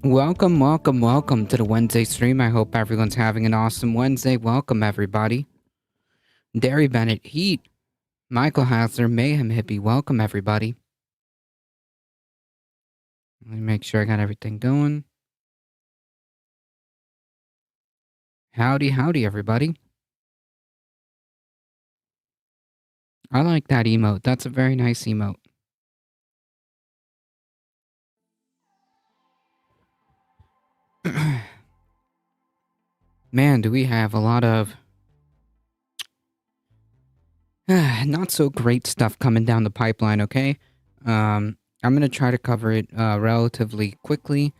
Welcome to the Wednesday stream. I hope everyone's having an awesome Wednesday. Welcome, everybody. Derry Bennett, Heat, Michael Hasler, Mayhem Hippie. Welcome, everybody. Let me make sure I got everything going. Howdy, everybody. I like that emote. That's a very nice emote. Man, do we have a lot of not so great stuff coming down the pipeline, okay? I'm going to try to cover it relatively quickly.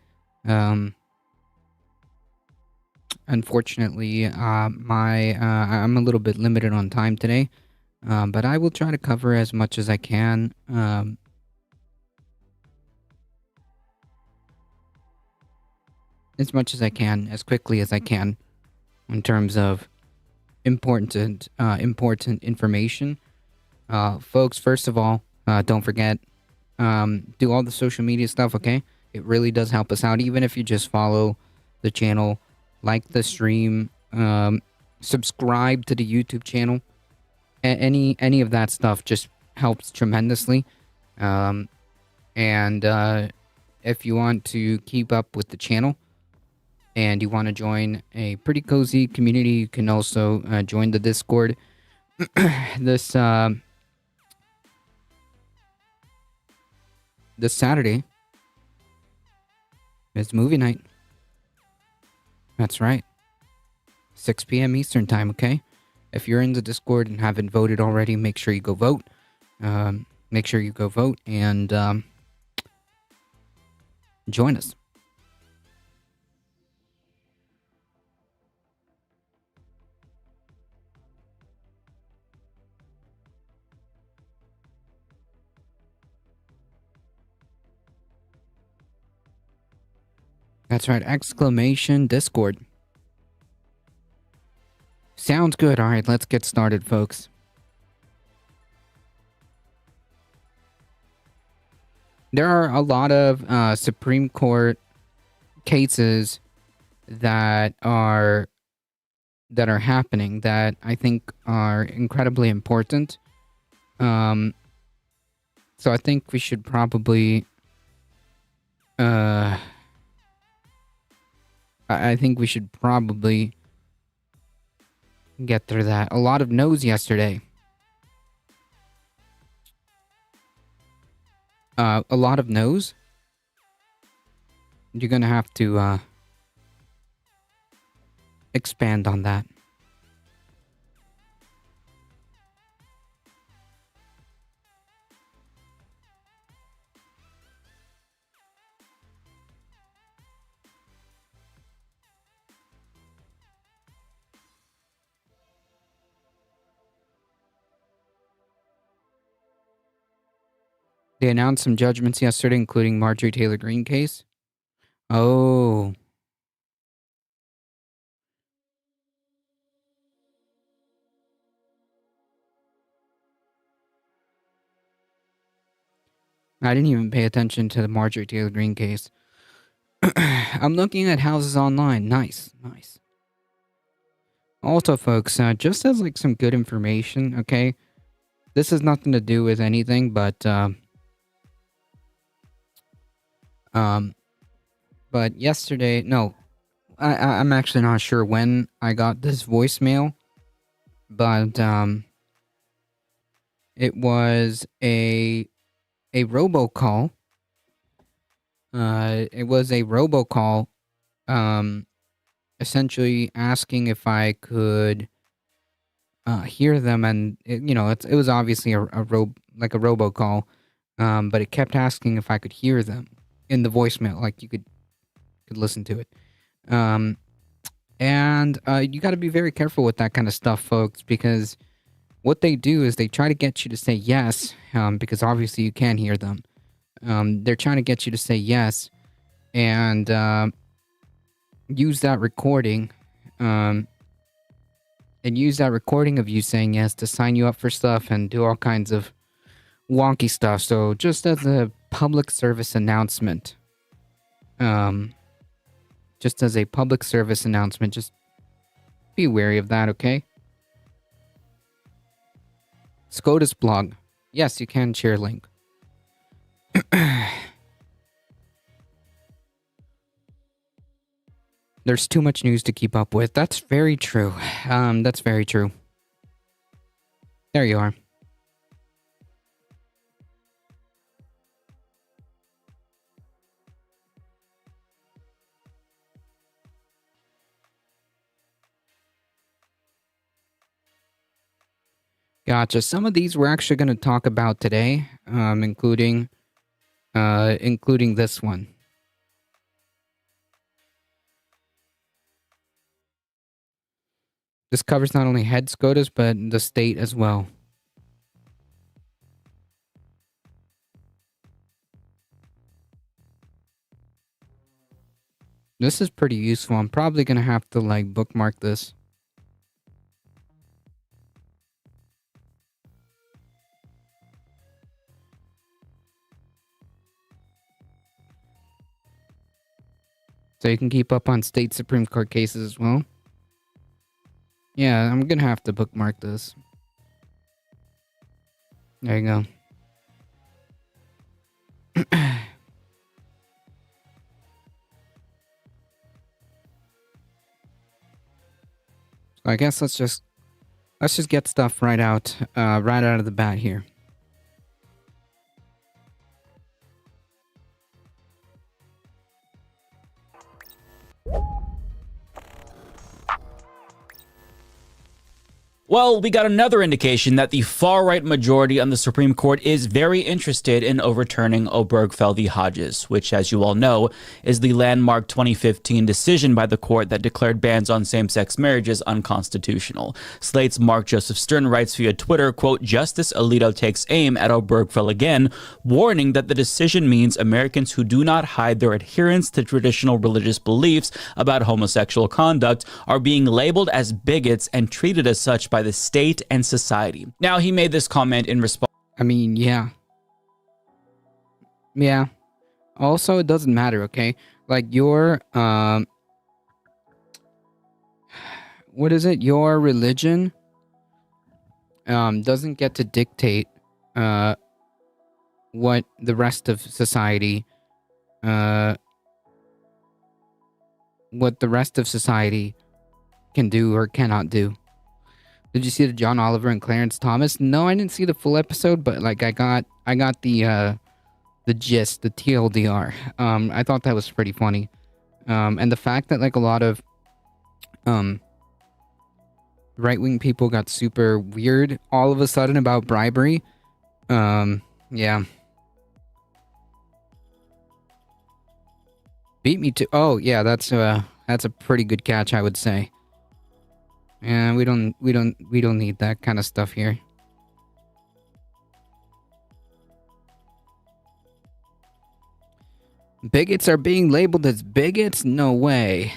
Unfortunately, I'm a little bit limited on time today, but I will try to cover as much as I can. As much as I can, as quickly as I can, in terms of important information. Folks, first of all, don't forget, do all the social media stuff, okay? It really does help us out, even if you just follow the channel, like the stream, subscribe to the YouTube channel. Any of that stuff just helps tremendously. And if you want to keep up with the channel and you want to join a pretty cozy community, you can also join the Discord. This Saturday is movie night. That's right. 6 p.m. Eastern time, okay? If you're in the Discord and haven't voted already, make sure you go vote. Make sure you go vote and join us. That's right, exclamation Discord. Sounds good. All right, let's get started, folks. There are a lot of Supreme Court cases that are happening that I think are incredibly important. So I think we should probably I think we should probably get through that. A lot of no's yesterday. A lot of no's? You're gonna have to expand on that. They announced some judgments yesterday, including Marjorie Taylor Greene case. Oh. I didn't even pay attention to the Marjorie Taylor Greene case. I'm looking at houses online. Nice. Also, folks, just as like some good information, okay? This has nothing to do with anything, but yesterday, no, I'm actually not sure when I got this voicemail, but it was a robocall. It was a robocall, essentially asking if I could hear them, and it was obviously a robocall, but it kept asking if I could hear them in the voicemail, like you could listen to it. And you got to be very careful with that kind of stuff, folks, because what they do is they try to get you to say yes, because obviously you can hear them. They're trying to get you to say yes, and use that recording, and use that recording of you saying yes to sign you up for stuff and do all kinds of wonky stuff. So just as a public service announcement, just as a public service announcement. Just be wary of that, okay? SCOTUS blog. Yes, you can share link. There's too much news to keep up with. That's very true. That's very true. There you are. Gotcha. Some of these we're actually going to talk about today, including this one. This covers not only head SCOTUS, but the state as well. This is pretty useful. I'm probably going to have to, like, bookmark this. So you can keep up on state Supreme Court cases as well. Yeah, I'm gonna have to bookmark this. There you go. So I guess let's just get stuff right out of the bat here. Well, we got another indication that the far-right majority on the Supreme Court is very interested in overturning Obergefell v. Hodges, which, as you all know, is the landmark 2015 decision by the court that declared bans on same-sex marriages unconstitutional. Slate's Mark Joseph Stern writes via Twitter, quote, Justice Alito takes aim at Obergefell again, warning that the decision means Americans who do not hide their adherence to traditional religious beliefs about homosexual conduct are being labeled as bigots and treated as such by the state and society. Now, he made this comment in response. I mean, yeah. Yeah. Also, it doesn't matter, okay? Like, your, what is it? Your religion, doesn't get to dictate, what the rest of society, can do or cannot do. Did you see the John Oliver and Clarence Thomas? No, I didn't see the full episode, but like I got the gist, the TLDR. I thought that was pretty funny. And the fact that like a lot of right-wing people got super weird all of a sudden about bribery. Yeah. Beat me to. Oh, yeah, that's a pretty good catch, I would say. Yeah, we don't need that kind of stuff here. Bigots are being labeled as bigots? No way.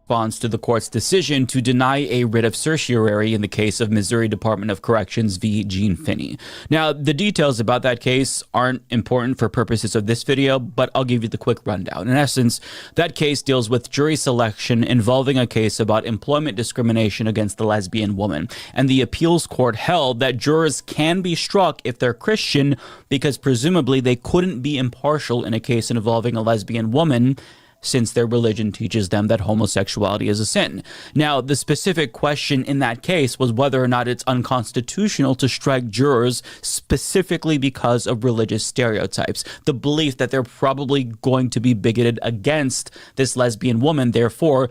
Response to the court's decision to deny a writ of certiorari in the case of Missouri Department of Corrections v. Gene Finney. Now, the details about that case aren't important for purposes of this video, but I'll give you the quick rundown. In essence, that case deals with jury selection involving a case about employment discrimination against the lesbian woman, and the appeals court held that jurors can be struck if they're Christian because presumably they couldn't be impartial in a case involving a lesbian woman, since their religion teaches them that homosexuality is a sin. Now, the specific question in that case was whether or not it's unconstitutional to strike jurors specifically because of religious stereotypes, the belief that they're probably going to be bigoted against this lesbian woman, therefore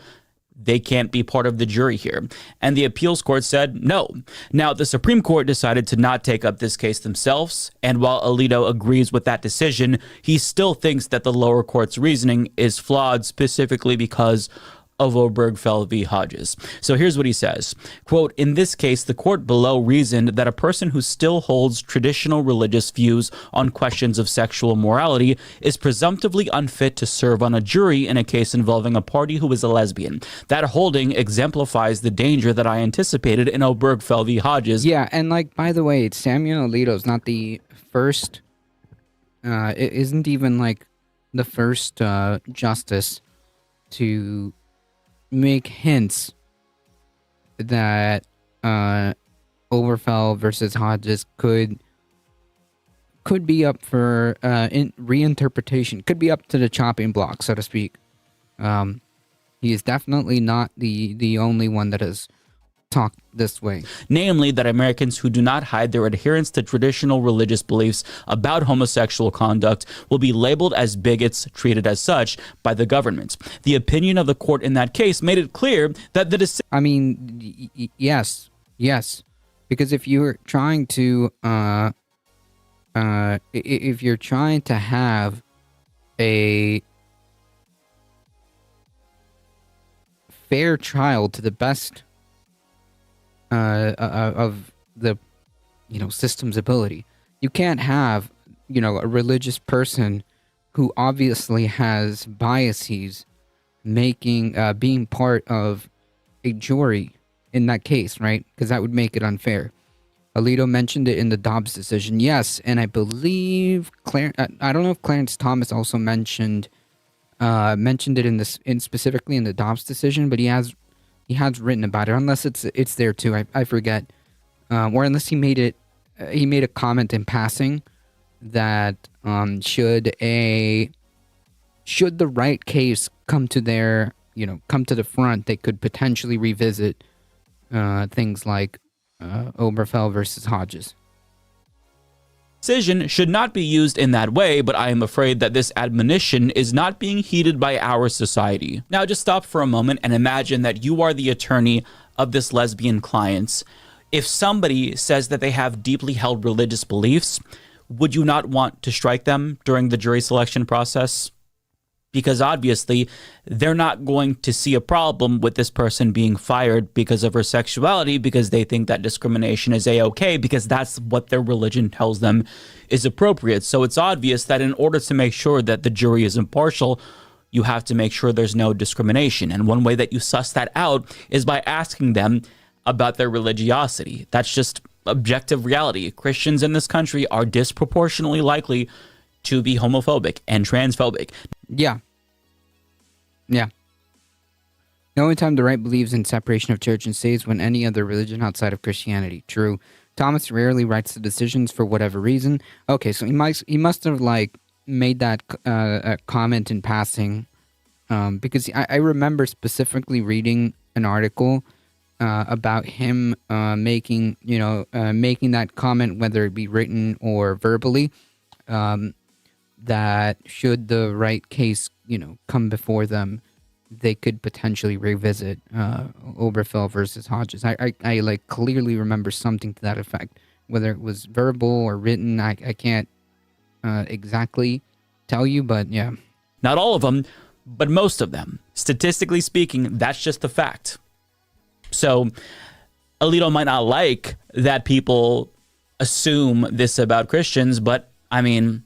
they can't be part of the jury here. And the appeals court said no. Now, the Supreme Court decided to not take up this case themselves, and while Alito agrees with that decision, he still thinks that the lower court's reasoning is flawed specifically because of Obergefell v. Hodges. So here's what he says, quote, in this case, the court below reasoned that a person who still holds traditional religious views on questions of sexual morality is presumptively unfit to serve on a jury in a case involving a party who is a lesbian. That holding exemplifies the danger that I anticipated in Obergefell v. Hodges. Yeah, and like, by the way, Samuel Alito's not the first, it isn't even like the first justice to make hints that Oberfell versus Hodges could be up for reinterpretation, could be up to the chopping block, so to speak. He is definitely not the only one that has talked this way. Namely, that Americans who do not hide their adherence to traditional religious beliefs about homosexual conduct will be labeled as bigots, treated as such by the government. The opinion of the court in that case made it clear that the decision... I mean, yes. Because if you're trying to, if you're trying to have a fair trial to the best of the system's ability, you can't have a religious person who obviously has biases being part of a jury in that case, right? Because that would make it unfair. Alito mentioned it in the Dobbs decision, yes, and I believe I don't know if Clarence Thomas also mentioned it specifically in the Dobbs decision, but he has written about it, unless it's there too. I forget, or unless he made a comment in passing that should the right case come to the front, they could potentially revisit things like Oberfell versus Hodges. Decision should not be used in that way, but I am afraid that this admonition is not being heeded by our society. Now, just stop for a moment and imagine that you are the attorney of this lesbian client. If somebody says that they have deeply held religious beliefs, would you not want to strike them during the jury selection process? Because obviously, they're not going to see a problem with this person being fired because of her sexuality, because they think that discrimination is a-okay, because that's what their religion tells them is appropriate. So it's obvious that in order to make sure that the jury is impartial, you have to make sure there's no discrimination. And one way that you suss that out is by asking them about their religiosity. That's just objective reality. Christians in this country are disproportionately likely to be homophobic and transphobic. Yeah. The only time the right believes in separation of church and state is when any other religion outside of Christianity. True. Thomas rarely writes the decisions for whatever reason. Okay, so he must have made that comment in passing, because I remember specifically reading an article about him making that comment, whether it be written or verbally, that should the right case, come before them, they could potentially revisit Oberfell versus Hodges. I clearly remember something to that effect. Whether it was verbal or written, I can't exactly tell you, but yeah. Not all of them, but most of them. Statistically speaking, that's just a fact. So Alito might not like that people assume this about Christians, but I mean,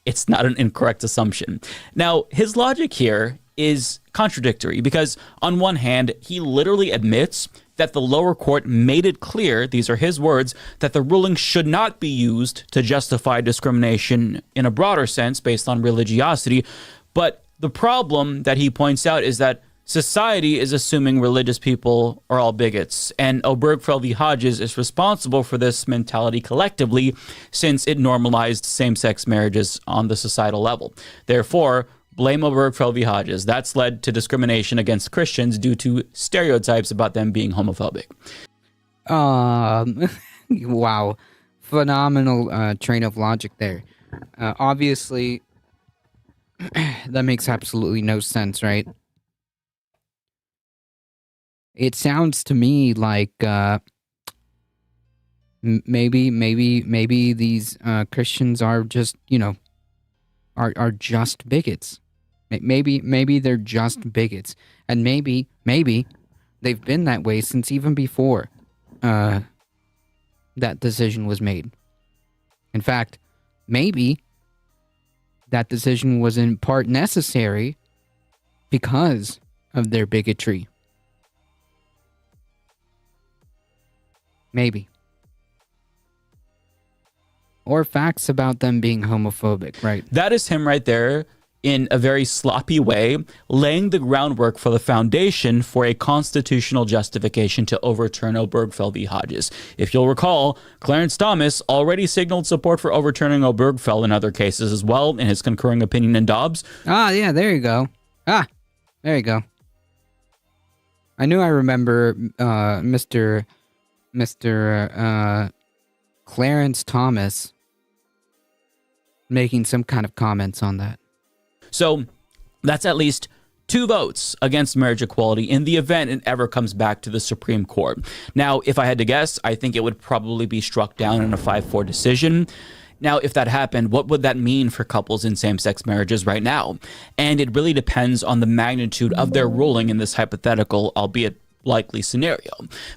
it's not an incorrect assumption. Now, his logic here is contradictory because on one hand, he literally admits that the lower court made it clear, these are his words, that the ruling should not be used to justify discrimination in a broader sense based on religiosity. But the problem that he points out is that society is assuming religious people are all bigots, and Obergefell v. Hodges is responsible for this mentality collectively since it normalized same-sex marriages on the societal level. Therefore, blame Obergefell v. Hodges. That's led to discrimination against Christians due to stereotypes about them being homophobic. Wow. Phenomenal train of logic there. Obviously, that makes absolutely no sense, right? It sounds to me like maybe these Christians are just are just bigots. Maybe they're just bigots, and maybe they've been that way since even before that decision was made. In fact, maybe that decision was in part necessary because of their bigotry. Maybe. Or facts about them being homophobic, right? That is him right there in a very sloppy way, laying the groundwork for the foundation for a constitutional justification to overturn Obergefell v. Hodges. If you'll recall, Clarence Thomas already signaled support for overturning Obergefell in other cases as well in his concurring opinion in Dobbs. Ah, yeah, there you go. Ah, there you go. I knew I remember Mr. Clarence Thomas making some kind of comments on that. So that's at least 2 votes against marriage equality in the event it ever comes back to the Supreme Court. Now, if I had to guess, I think it would probably be struck down in a 5-4 decision. Now, if that happened, what would that mean for couples in same-sex marriages right now? And it really depends on the magnitude of their ruling in this hypothetical, albeit likely scenario.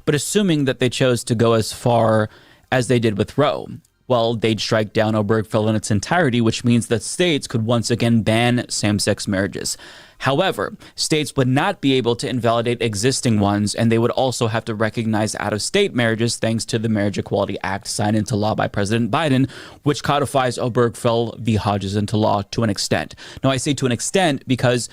But assuming that they chose to go as far as they did with Roe, well, they'd strike down Obergefell in its entirety, which means that states could once again ban same-sex marriages. However, states would not be able to invalidate existing ones, and they would also have to recognize out-of-state marriages thanks to the Marriage Equality Act signed into law by President Biden, which codifies Obergefell v. Hodges into law to an extent. Now, I say to an extent because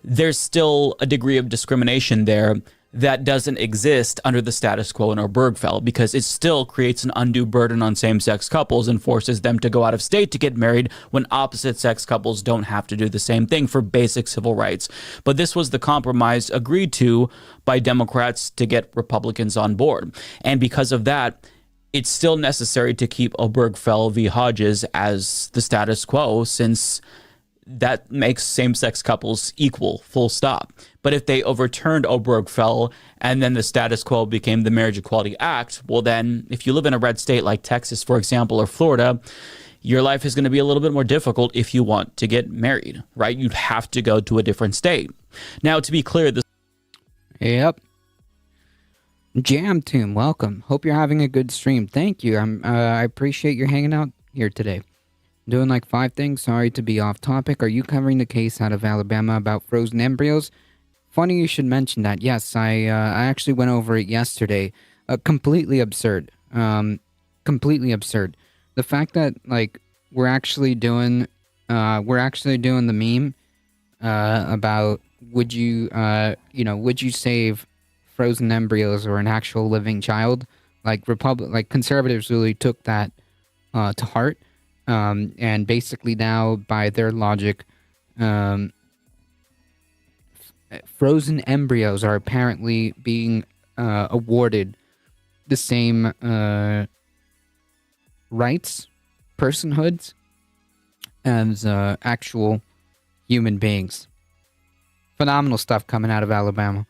there's still a degree of discrimination there that doesn't exist under the status quo in Obergefell, because it still creates an undue burden on same-sex couples and forces them to go out of state to get married when opposite-sex couples don't have to do the same thing for basic civil rights. But this was the compromise agreed to by Democrats to get Republicans on board. And because of that, it's still necessary to keep Obergefell v. Hodges as the status quo, since that makes same-sex couples equal, full stop. But if they overturned Obergefell and then the status quo became the Marriage Equality Act, well then, if you live in a red state like Texas, for example, or Florida, your life is going to be a little bit more difficult if you want to get married, right? You'd have to go to a different state. Now, to be clear, this... Yep. Jam Tomb, welcome. Hope you're having a good stream. Thank you. I appreciate you hanging out here today. Doing like 5 things. Sorry to be off topic. Are you covering the case out of Alabama about frozen embryos? Funny you should mention that. Yes, I actually went over it yesterday. Completely absurd. Completely absurd. The fact that like we're actually doing the meme about would you save frozen embryos or an actual living child? Like conservatives really took that to heart. And basically now, by their logic, frozen embryos are apparently being awarded the same rights, personhoods, as actual human beings. Phenomenal stuff coming out of Alabama.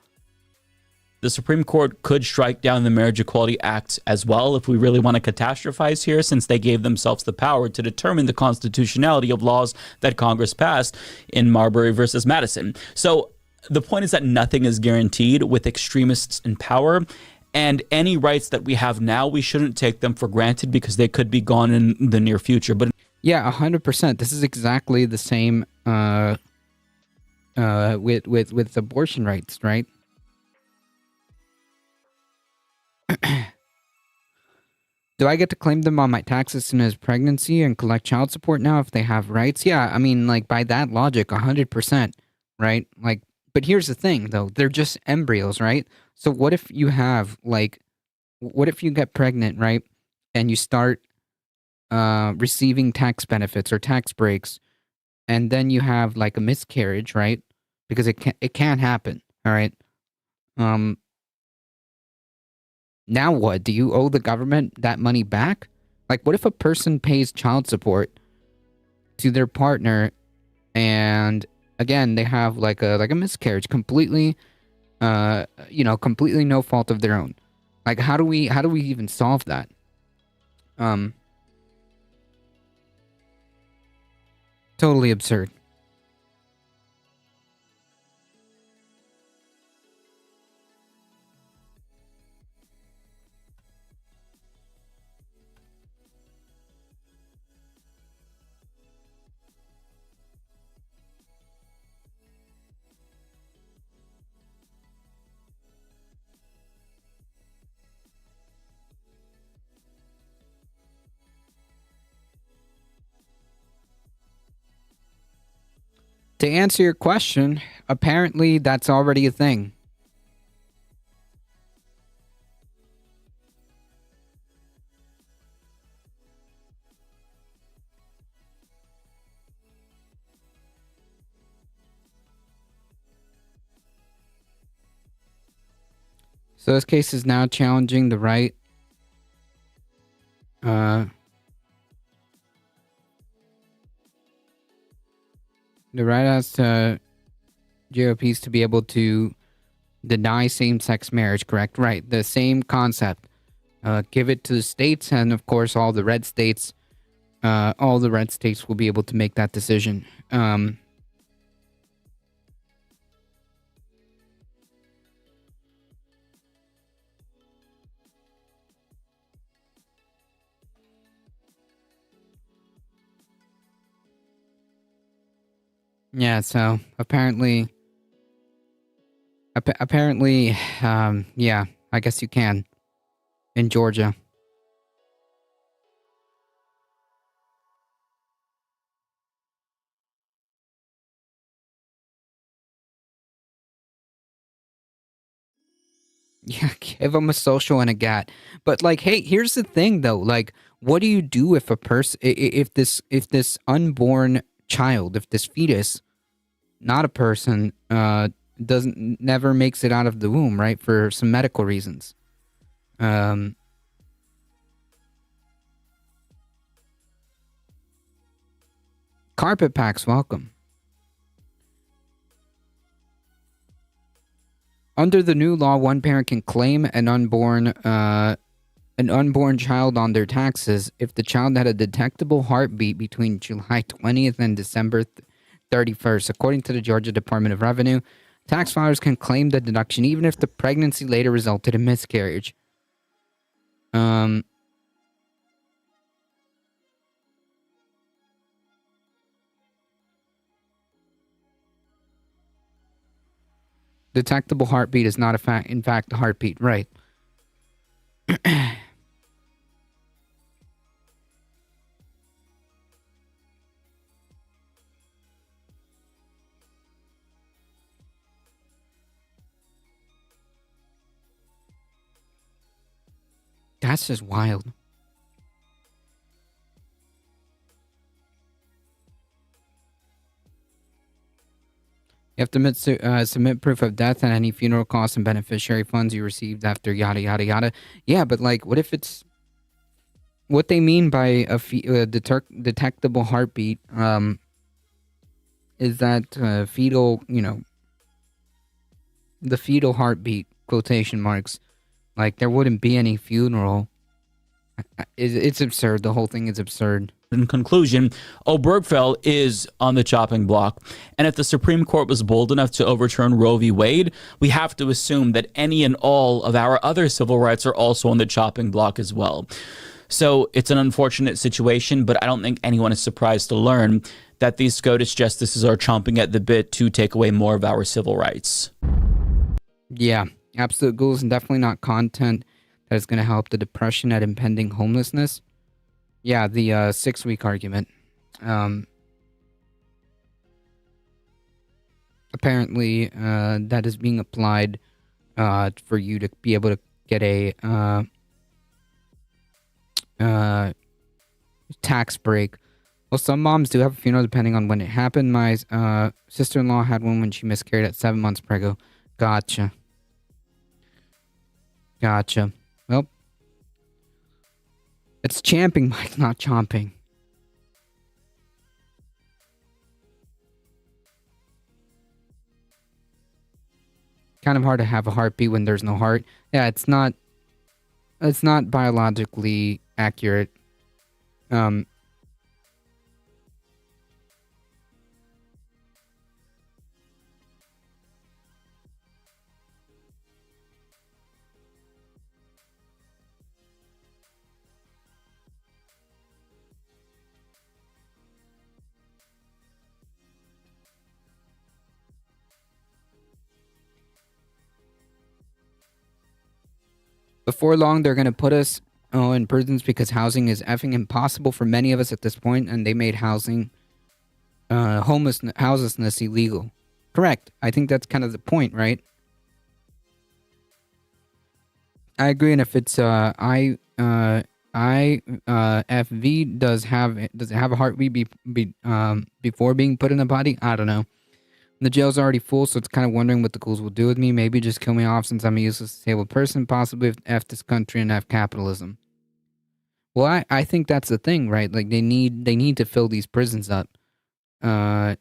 The Supreme Court could strike down the Marriage Equality Act as well if we really want to catastrophize here, since they gave themselves the power to determine the constitutionality of laws that Congress passed in Marbury versus Madison. So the point is that nothing is guaranteed with extremists in power, and any rights that we have now, we shouldn't take them for granted because they could be gone in the near future. But yeah, 100%. This is exactly the same with abortion rights, right? Do I get to claim them on my taxes in his pregnancy and collect child support now if they have rights? Yeah, I mean, like, by that logic, 100%, right? Like, but here's the thing, though. They're just embryos, right? So what if you have, like, what if you get pregnant, right? And you start receiving tax benefits or tax breaks, and then you have, like, a miscarriage, right? Because it can happen, all right? Now what? Do you owe the government that money back? Like, what if a person pays child support to their partner and, again, they have like a miscarriage, completely completely no fault of their own? Like, how do we even solve that? Totally absurd. To answer your question, apparently that's already a thing. So this case is now challenging the right uh as to GOPs to be able to deny same-sex marriage, correct? Right, the same concept. Give it to the states, and of course all the red states will be able to make that decision. Yeah, so apparently, yeah, I guess you can in Georgia. Yeah, give them a social and a gat. But like, hey, here's the thing though. Like, what do you do if a person, if this unborn child, if this fetus, not a person, doesn't never makes it out of the womb, right? For some medical reasons. Carpet packs, welcome. Under the new law, one parent can claim an unborn child on their taxes if the child had a detectable heartbeat between July 20th and December 31st. According to the Georgia Department of Revenue, tax filers can claim the deduction even if the pregnancy later resulted in miscarriage. Detectable heartbeat is not in fact a heartbeat, right? That's just wild. You have to submit proof of death and any funeral costs and beneficiary funds you received after yada yada yada. Yeah, but like, what if it's what they mean by a detectable heartbeat? Is that fetal? The fetal heartbeat quotation marks. Like there wouldn't be any funeral. It's absurd. The whole thing is absurd. In conclusion, Obergefell is on the chopping block. And if the Supreme Court was bold enough to overturn Roe v. Wade, we have to assume that any and all of our other civil rights are also on the chopping block as well. So it's an unfortunate situation, but I don't think anyone is surprised to learn that these SCOTUS justices are chomping at the bit to take away more of our civil rights. Yeah, absolute ghouls, and definitely not content that is going to help the depression and impending homelessness. Yeah, the 6-week argument. Apparently, that is being applied for you to be able to get a tax break. Well, some moms do have a funeral depending on when it happened. My sister-in-law had one when she miscarried at 7 months prego. Gotcha. Well, it's champing, Mike, not chomping. Kind of hard to have a heartbeat when there's no heart. Yeah, it's not biologically accurate. Before long, they're going to put us in prisons because housing is effing impossible for many of us at this point, and they made housing houselessness illegal. Correct. I think that's kind of the point, right? I agree, and if it's IFV does it have a heartbeat before being put in the body? I don't know. The jail's already full, so it's kind of wondering what the ghouls will do with me. Maybe just kill me off since I'm a useless disabled person. Possibly F this country and F capitalism. Well, I think that's the thing, right? Like they need to fill these prisons up, and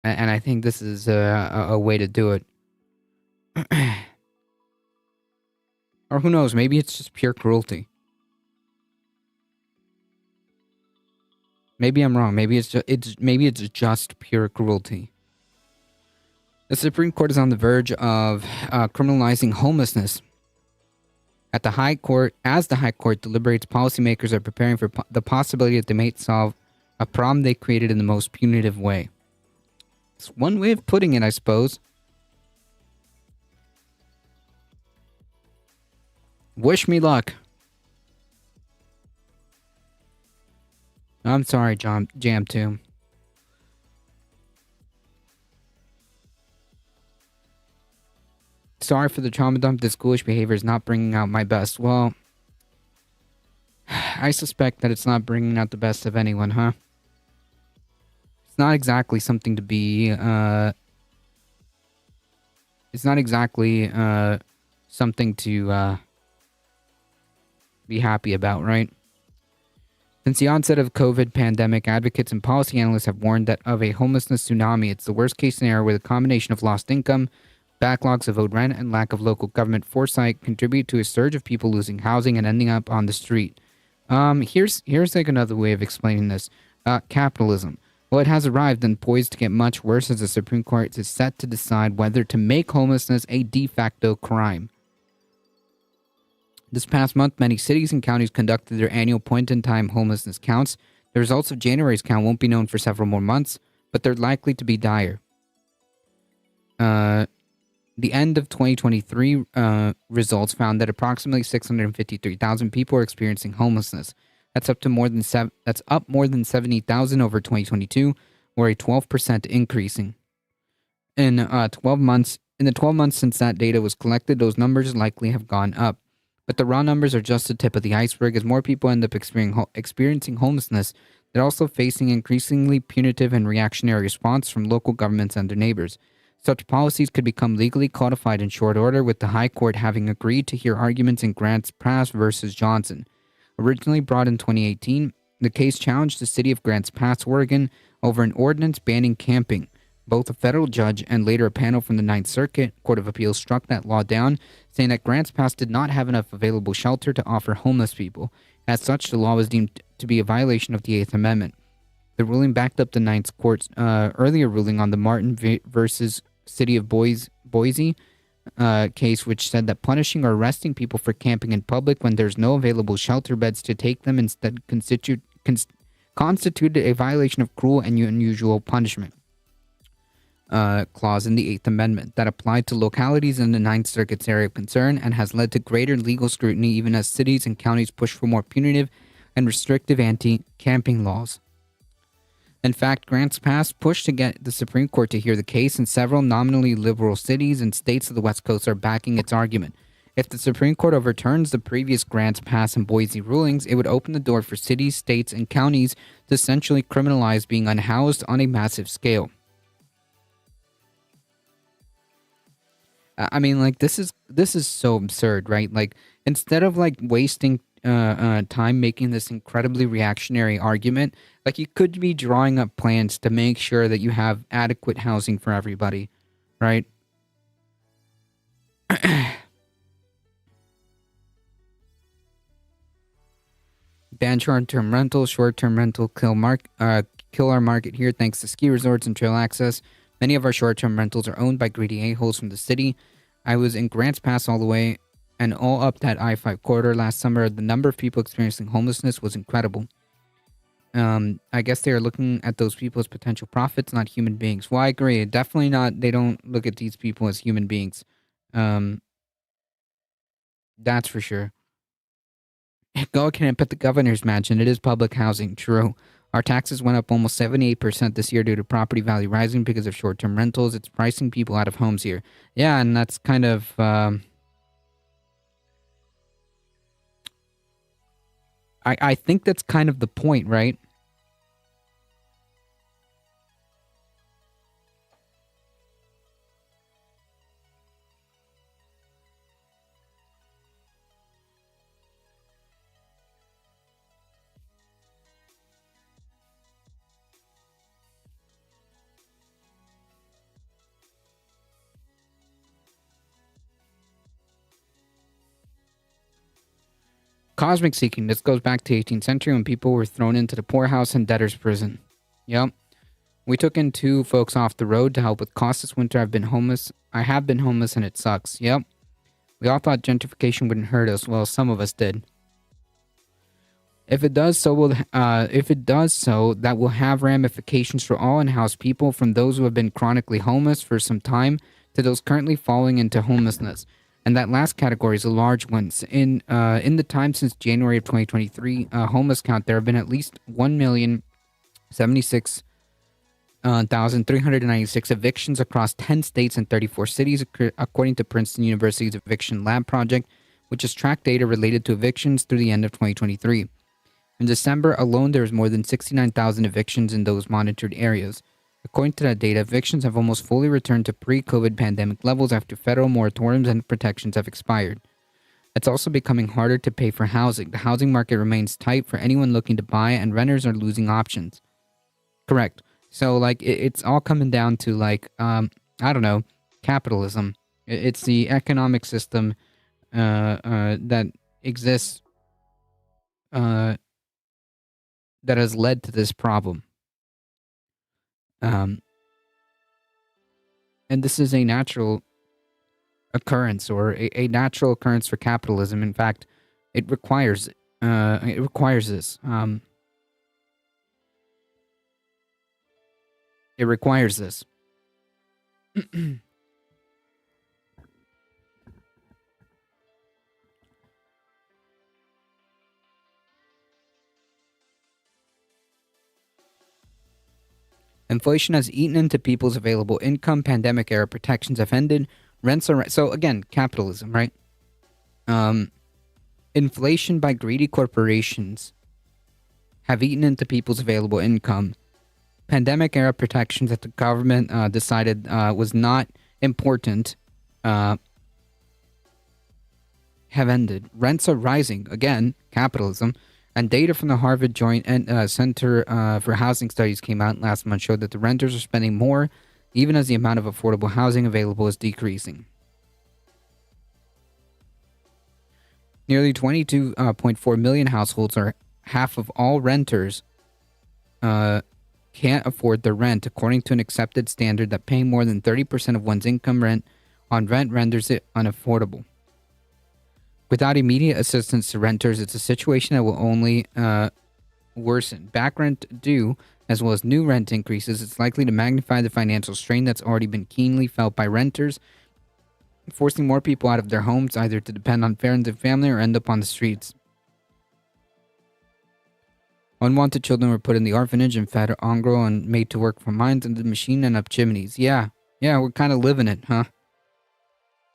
I think this is a way to do it. Or who knows? Maybe it's just pure cruelty. Maybe I'm wrong. Maybe it's just pure cruelty. The Supreme Court is on the verge of criminalizing homelessness. As the High Court deliberates, policymakers are preparing for the possibility that they may solve a problem they created in the most punitive way. It's one way of putting it, I suppose. Wish me luck. I'm sorry, Jam 2. Sorry for the trauma dump. This ghoulish behavior is not bringing out my best. Well, I suspect that it's not bringing out the best of anyone, huh? It's not exactly something to be, it's not exactly, something to, be happy about, right? Since the onset of COVID pandemic, advocates and policy analysts have warned that of a homelessness tsunami. It's the worst case scenario where the combination of lost income, backlogs of owed rent, and lack of local government foresight contribute to a surge of people losing housing and ending up on the street. Here's like another way of explaining this. Capitalism. Well, it has arrived and poised to get much worse as the Supreme Court is set to decide whether to make homelessness a de facto crime. This past month, many cities and counties conducted their annual point-in-time homelessness counts. The results of January's count won't be known for several more months, but they're likely to be dire. The end of 2023 results found that approximately 653,000 people are experiencing homelessness. That's up more than 70,000 over 2022, or a 12% increasing. In the 12 months since that data was collected, those numbers likely have gone up. But the raw numbers are just the tip of the iceberg. As more people end up experiencing homelessness, they're also facing increasingly punitive and reactionary response from local governments and their neighbors. Such policies could become legally codified in short order, with the High Court having agreed to hear arguments in Grants Pass versus Johnson. Originally brought in 2018, the case challenged the city of Grants Pass, Oregon, over an ordinance banning camping. Both a federal judge and later a panel from the Ninth Circuit Court of Appeals struck that law down, saying that Grants Pass did not have enough available shelter to offer homeless people. As such, the law was deemed to be a violation of the Eighth Amendment. The ruling backed up the Ninth Court's earlier ruling on the Martin versus City of Boise case, which said that punishing or arresting people for camping in public when there's no available shelter beds to take them instead constituted a violation of cruel and unusual punishment. Clause in the Eighth Amendment that applied to localities in the Ninth Circuit's area of concern and has led to greater legal scrutiny even as cities and counties push for more punitive and restrictive anti-camping laws. In fact, Grants Pass pushed to get the Supreme Court to hear the case, and several nominally liberal cities and states of the West Coast are backing its argument. If the Supreme Court overturns the previous Grants Pass and Boise rulings, it would open the door for cities, states, and counties to essentially criminalize being unhoused on a massive scale. I mean, like, this is so absurd, right? Like, instead of like wasting time making this incredibly reactionary argument, like, you could be drawing up plans to make sure that you have adequate housing for everybody, right? Ban short-term rental, kill our market here thanks to ski resorts and trail access. Many of our short-term rentals are owned by greedy a-holes from the city. I was in Grants Pass all the way and all up that I-5 corridor last summer. The number of people experiencing homelessness was incredible. I guess they are looking at those people as potential profits, not human beings. Well, I agree. Definitely not. They don't look at these people as human beings. That's for sure. Go can't put the governor's mansion. It is public housing. True. Our taxes went up almost 78% this year due to property value rising because of short-term rentals. It's pricing people out of homes here. Yeah, and that's kind of... I think that's kind of the point, right? Cosmic seeking. This goes back to 18th century when people were thrown into the poorhouse and debtor's prison. Yep. We took in 2 folks off the road to help with costs this winter. I have been homeless and it sucks. Yep. We all thought gentrification wouldn't hurt us. Well, some of us did. If it does so, that will have ramifications for all in-house people, from those who have been chronically homeless for some time to those currently falling into homelessness. And that last category is a large one. In the time since January of 2023, homeless count, there have been at least 1,076,396 evictions across 10 states and 34 cities, according to Princeton University's Eviction Lab Project, which has tracked data related to evictions through the end of 2023. In December alone, there was more than 69,000 evictions in those monitored areas. According to that data, evictions have almost fully returned to pre-COVID pandemic levels after federal moratoriums and protections have expired. It's also becoming harder to pay for housing. The housing market remains tight for anyone looking to buy, and renters are losing options. Correct. So, it's all coming down to, capitalism. It's the economic system that exists that has led to this problem. And this is a natural occurrence, or a natural occurrence for capitalism. In fact, it requires this. It requires this. Inflation has eaten into people's available income. Pandemic-era protections have ended. Rents are... So, again, capitalism, right? Inflation by greedy corporations have eaten into people's available income. Pandemic-era protections that the government decided was not important have ended. Rents are rising. Again, capitalism. And data from the Harvard Joint Center for Housing Studies came out last month, showed that the renters are spending more, even as the amount of affordable housing available is decreasing. Nearly 22.4 million households, or half of all renters, can't afford their rent, according to an accepted standard that paying more than 30% of one's income on rent renders it unaffordable. Without immediate assistance to renters, it's a situation that will only worsen. Back rent due, as well as new rent increases, it's likely to magnify the financial strain that's already been keenly felt by renters, forcing more people out of their homes, either to depend on friends and family or end up on the streets. Unwanted children were put in the orphanage and fed engros and made to work for mines and the machine and up chimneys. Yeah, we're kind of living it, huh?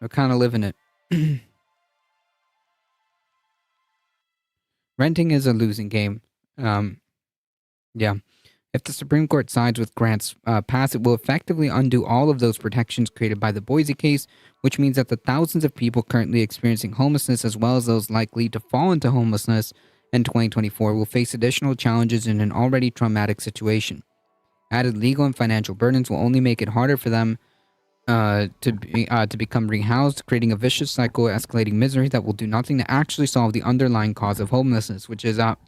We're kind of living it. Renting is a losing game. Yeah. If the Supreme Court sides with Grant's pass, it will effectively undo all of those protections created by the Boise case, which means that the thousands of people currently experiencing homelessness, as well as those likely to fall into homelessness in 2024, will face additional challenges in an already traumatic situation. Added legal and financial burdens will only make it harder for them to become rehoused, creating a vicious cycle of escalating misery that will do nothing to actually solve the underlying cause of homelessness, which is not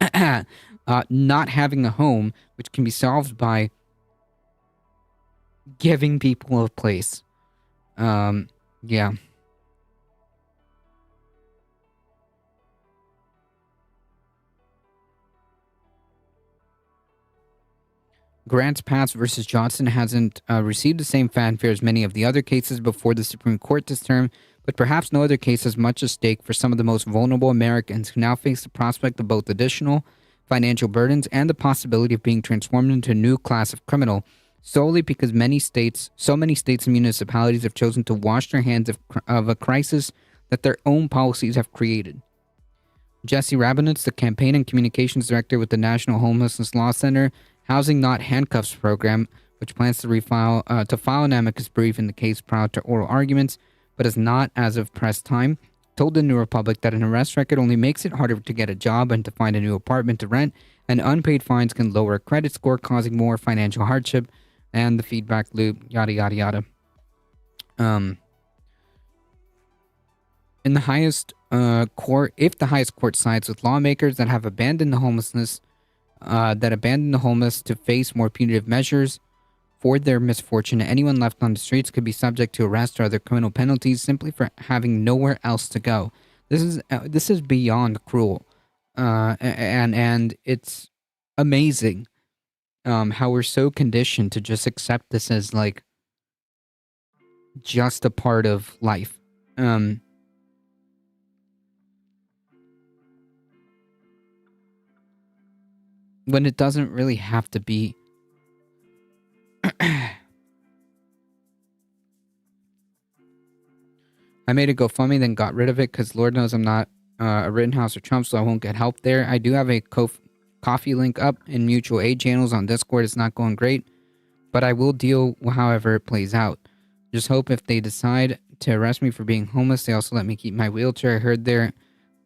having a home, which can be solved by giving people a place. Yeah. Grant's pass versus Johnson hasn't received the same fanfare as many of the other cases before the Supreme Court this term, but perhaps no other case has much at stake for some of the most vulnerable Americans who now face the prospect of both additional financial burdens, and the possibility of being transformed into a new class of criminal, solely because so many states and municipalities have chosen to wash their hands of a crisis that their own policies have created. Jesse Rabinowitz, the campaign and communications director with the National Homelessness Law Center Housing Not Handcuffs program, which plans to file an amicus brief in the case prior to oral arguments, but is not as of press time, told the New Republic that an arrest record only makes it harder to get a job and to find a new apartment to rent, and unpaid fines can lower a credit score, causing more financial hardship, and the feedback loop, yada, yada, yada. In the highest court, if the highest court sides with lawmakers that have abandoned the homeless to face more punitive measures for their misfortune, anyone left on the streets could be subject to arrest or other criminal penalties simply for having nowhere else to go. This is beyond cruel, and it's amazing how we're so conditioned to just accept this as like just a part of life. When it doesn't really have to be. I made a GoFundMe, then got rid of it because Lord knows I'm not a Rittenhouse or Trump, so I won't get help there. I do have a coffee link up in mutual aid channels on Discord. It's not going great, but I will deal however it plays out. Just hope if they decide to arrest me for being homeless, they also let me keep my wheelchair. I heard that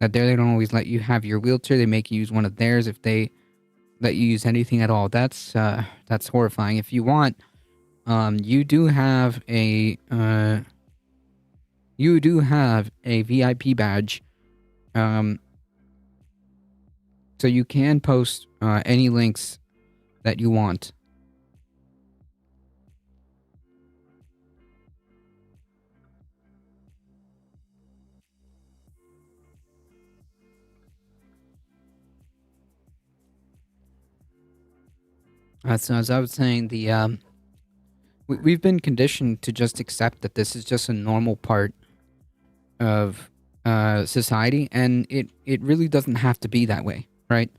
they don't always let you have your wheelchair. They make you use one of theirs if they let you use anything at all. That's horrifying. If you want, you do have a VIP badge, so you can post any links that you want. So as I was saying, we've been conditioned to just accept that this is just a normal part of society, and it really doesn't have to be that way, right?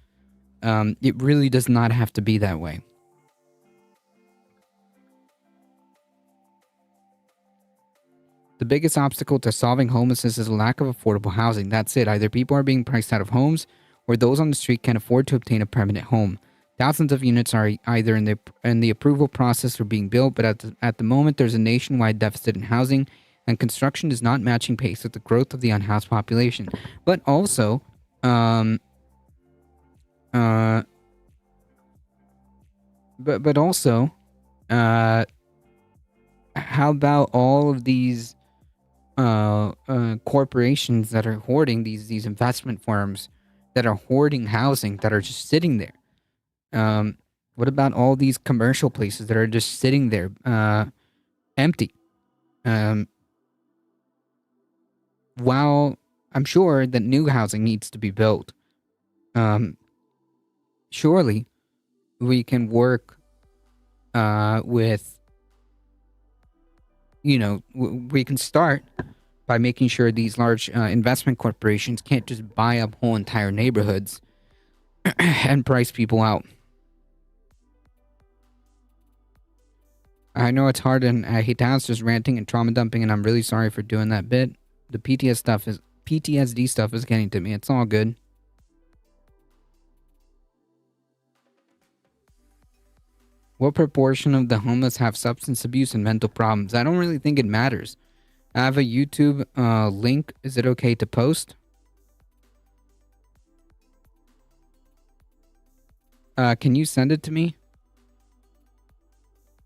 It really does not have to be that way. The biggest obstacle to solving homelessness is a lack of affordable housing. That's it. Either people are being priced out of homes, or those on the street can't afford to obtain a permanent home. Thousands of units are either in the approval process or being built, but at the moment there's a nationwide deficit in housing, and construction is not matching pace with the growth of the unhoused population. But also, how about all of these corporations that are hoarding these investment firms that are hoarding housing that are just sitting there? What about all these commercial places that are just sitting there, empty? While I'm sure that new housing needs to be built, surely we can work with, we can start by making sure these large investment corporations can't just buy up whole entire neighborhoods and price people out. I know it's hard, and I hate to answer just ranting and trauma dumping, and I'm really sorry for doing that bit. The PTSD stuff is getting to me. It's all good. What proportion of the homeless have substance abuse and mental problems? I don't really think it matters. I have a YouTube link. Is it okay to post? Can you send it to me?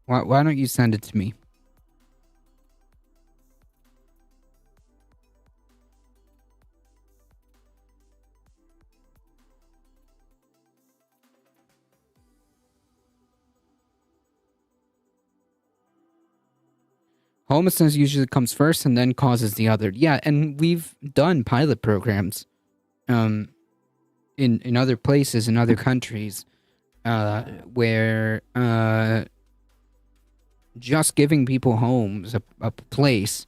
Why don't you send it to me? Homelessness usually comes first and then causes the other. Yeah, and we've done pilot programs in other places, in other countries, where just giving people homes, a place,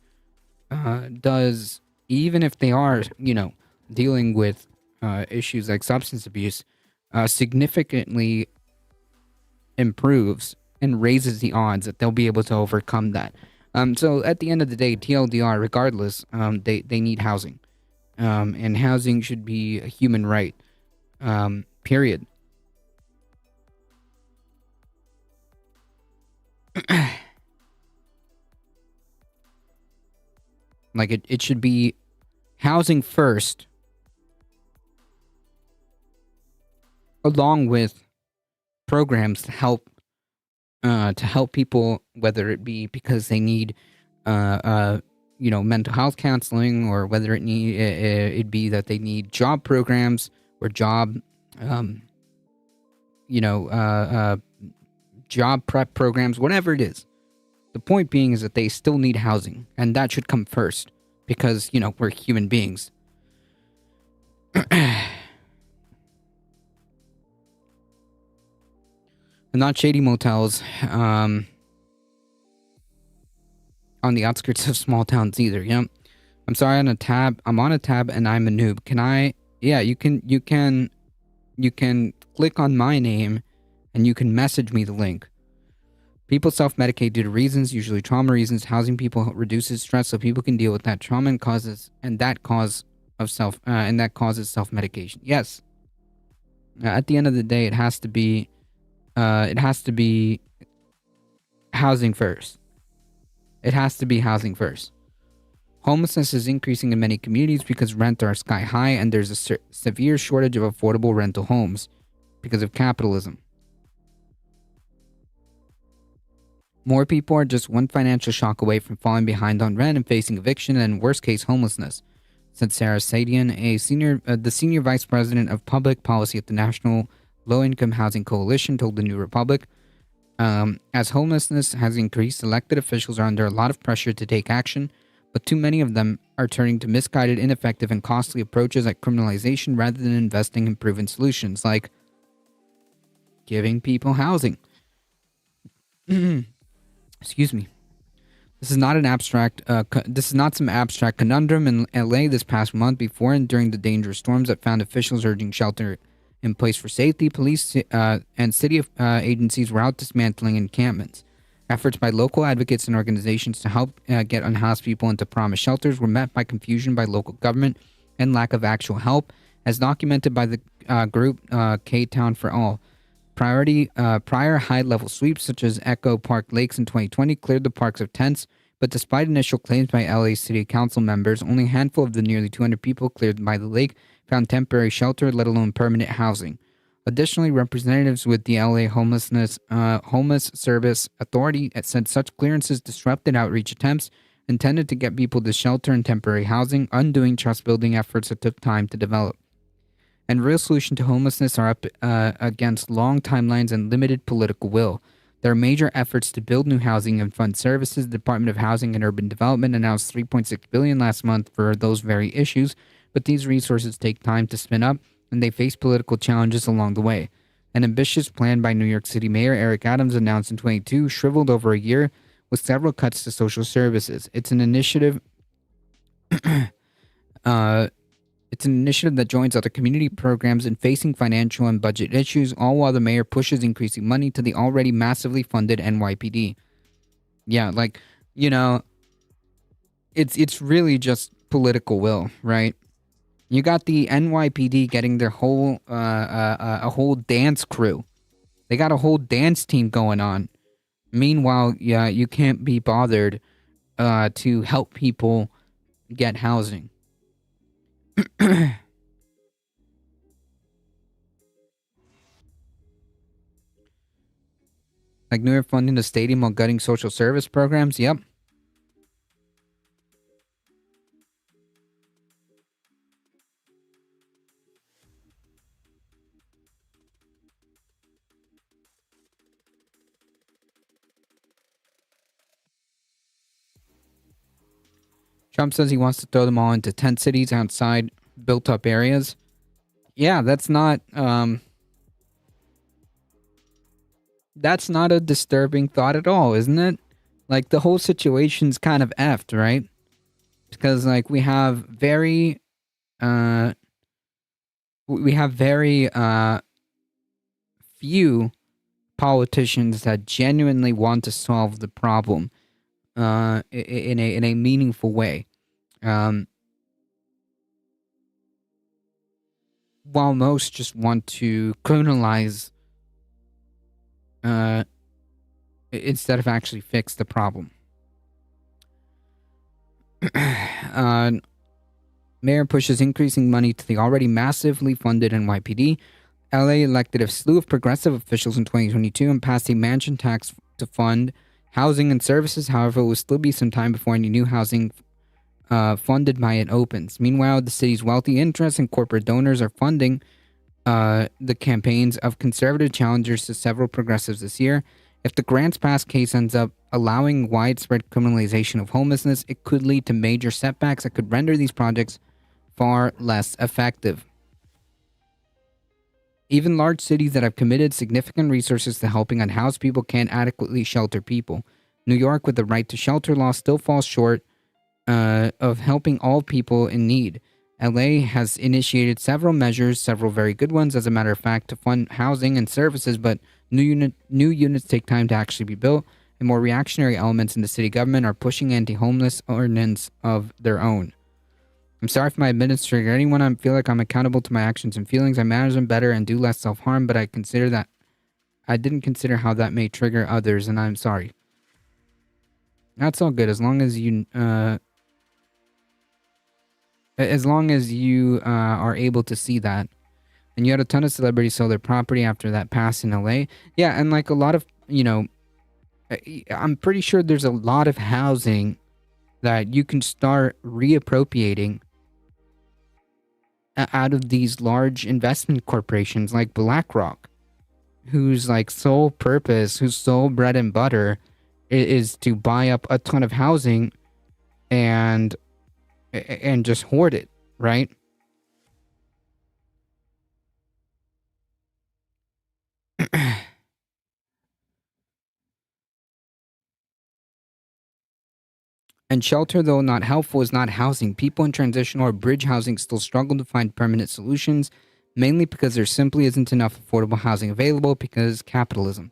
does, even if they are, dealing with issues like substance abuse, significantly improves and raises the odds that they'll be able to overcome that. So at the end of the day, TLDR, regardless, they need housing, and housing should be a human right. Period. Like it should be housing first, along with programs to help people, whether it be because they need mental health counseling, or whether it be that they need job programs or job prep programs, whatever it is. The point being is that they still need housing, and that should come first because, we're human beings. Not shady motels on the outskirts of small towns either. I'm sorry, I'm on a tab and I'm a noob. Can I? Yeah, you can click on my name and you can message me the link. People self-medicate due to reasons, usually trauma reasons. Housing people reduces stress so people can deal with that trauma and causes self-medication. Yes. At the end of the day, it has to be housing first. It has to be housing first. Homelessness is increasing in many communities because rents are sky high and there's a severe shortage of affordable rental homes because of capitalism. More people are just one financial shock away from falling behind on rent and facing eviction and, worst case, homelessness, said Sarah Sadian, the senior vice president of public policy at the National Low-Income Housing Coalition, told the New Republic. As homelessness has increased, elected officials are under a lot of pressure to take action, but too many of them are turning to misguided, ineffective, and costly approaches like criminalization rather than investing in proven solutions like giving people housing. Excuse me. This is not some abstract conundrum. In LA this past month, before and during the dangerous storms that found officials urging shelter in place for safety, police and city agencies were out dismantling encampments. Efforts by local advocates and organizations to help get unhoused people into promised shelters were met by confusion by local government and lack of actual help, as documented by the group K-Town for All. Prior high-level sweeps, such as Echo Park Lakes in 2020, cleared the parks of tents, but despite initial claims by LA City Council members, only a handful of the nearly 200 people cleared by the lake found temporary shelter, let alone permanent housing. Additionally, representatives with the LA Homeless Service Authority said such clearances disrupted outreach attempts intended to get people to shelter and temporary housing, undoing trust-building efforts that took time to develop. And real solutions to homelessness are up against long timelines and limited political will. There are major efforts to build new housing and fund services. The Department of Housing and Urban Development announced $3.6 billion last month for those very issues, but these resources take time to spin up, and they face political challenges along the way. An ambitious plan by New York City Mayor Eric Adams, announced in 2022, shriveled over a year with several cuts to social services. It's an initiative that joins other community programs in facing financial and budget issues, all while the mayor pushes increasing money to the already massively funded NYPD. Yeah, it's really just political will, right? You got the NYPD getting their whole a whole dance crew. They got a whole dance team going on. Meanwhile, yeah, you can't be bothered to help people get housing. Like New York funding the stadium while gutting social service programs? Yep. Trump says he wants to throw them all into tent cities outside built-up areas. Yeah, that's not a disturbing thought at all, isn't it? Like, the whole situation's kind of effed, right? Because, like, we have very few politicians that genuinely want to solve the problem in a meaningful way. While most just want to criminalize instead of actually fix the problem. Mayor pushes increasing money to the already massively funded NYPD. LA elected a slew of progressive officials in 2022 and passed a mansion tax to fund housing and services. However, it will still be some time before any new housing funded by it opens. Meanwhile, the city's wealthy interests and corporate donors are funding the campaigns of conservative challengers to several progressives this year. If the grants pass case ends up allowing widespread criminalization of homelessness, it could lead to major setbacks that could render these projects far less effective. Even large cities that have committed significant resources to helping unhoused people can't adequately shelter people. New York, with the right to shelter law, still falls short of helping all people in need. LA has initiated several measures, several very good ones, as a matter of fact, to fund housing and services, but new units take time to actually be built, and more reactionary elements in the city government are pushing anti-homeless ordinance of their own. I'm sorry for my administrator. Anyone I feel like I'm accountable to my actions and feelings. I manage them better and do less self-harm, but I didn't consider how that may trigger others, and I'm sorry. That's all good, as long as you are able to see that. And you had a ton of celebrities sell their property after that passed in LA. Yeah, and like a lot of, I'm pretty sure there's a lot of housing that you can start reappropriating out of these large investment corporations like BlackRock, whose like sole purpose, whose sole bread and butter is to buy up a ton of housing and just hoard it, right? And shelter, though not helpful, is not housing. People in transitional or bridge housing still struggle to find permanent solutions, mainly because there simply isn't enough affordable housing available because capitalism.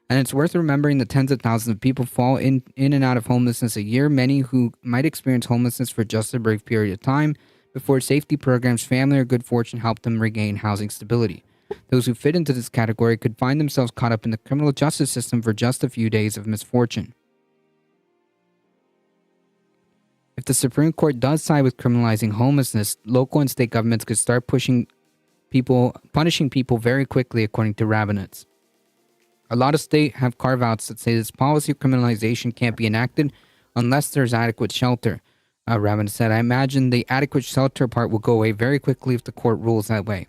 And it's worth remembering that tens of thousands of people fall in and out of homelessness a year, many who might experience homelessness for just a brief period of time before safety programs, family, or good fortune help them regain housing stability. Those who fit into this category could find themselves caught up in the criminal justice system for just a few days of misfortune. If the Supreme Court does side with criminalizing homelessness, local and state governments could start punishing people very quickly, according to Rabinets. A lot of states have carve-outs that say this policy of criminalization can't be enacted unless there's adequate shelter. Rabinets said, I imagine the adequate shelter part will go away very quickly if the court rules that way.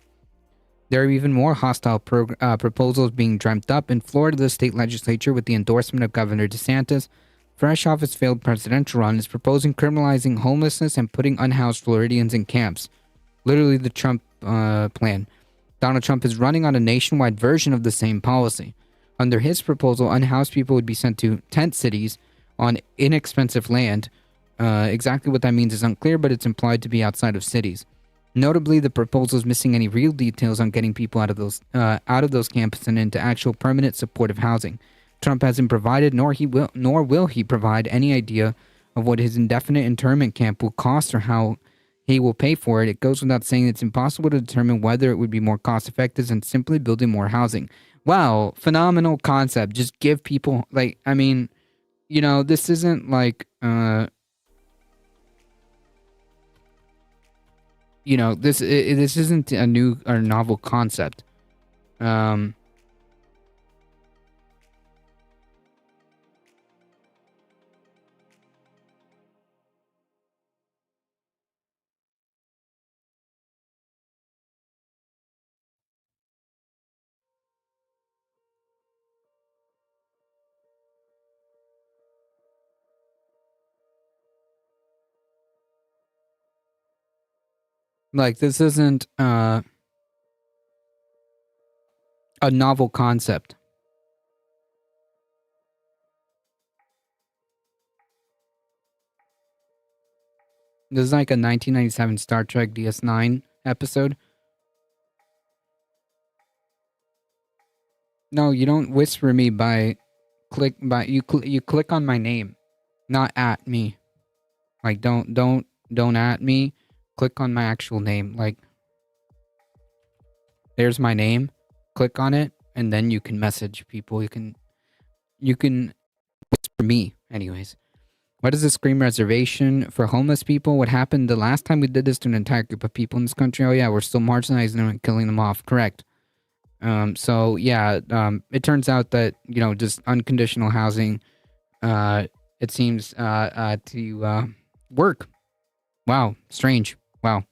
There are even more hostile proposals being dreamt up. In Florida, the state legislature, with the endorsement of Governor DeSantis, fresh off his failed presidential run, is proposing criminalizing homelessness and putting unhoused Floridians in camps. Literally the Trump plan. Donald Trump is running on a nationwide version of the same policy. Under his proposal, unhoused people would be sent to tent cities on inexpensive land. Exactly what that means is unclear, but it's implied to be outside of cities. Notably, the proposal is missing any real details on getting people out of those camps and into actual permanent supportive housing. Trump hasn't provided, nor will he provide any idea of what his indefinite internment camp will cost or how he will pay for it. It goes without saying it's impossible to determine whether it would be more cost effective than simply building more housing. Wow, phenomenal concept. Just give people, this isn't like, this isn't a new or novel concept. Like, this isn't a novel concept. This is like a 1997 Star Trek DS9 episode. No, you don't whisper me by you click on my name, not at me. Like don't at me. Click on my actual name. Like there's my name. Click on it and then you can message people. You can whisper me anyways. What is the Scream reservation for homeless people? What happened the last time we did this to an entire group of people in this country? Oh yeah, we're still marginalizing them and killing them off. Correct. So yeah, it turns out that, just unconditional housing, it seems to work. Wow, strange. Wow.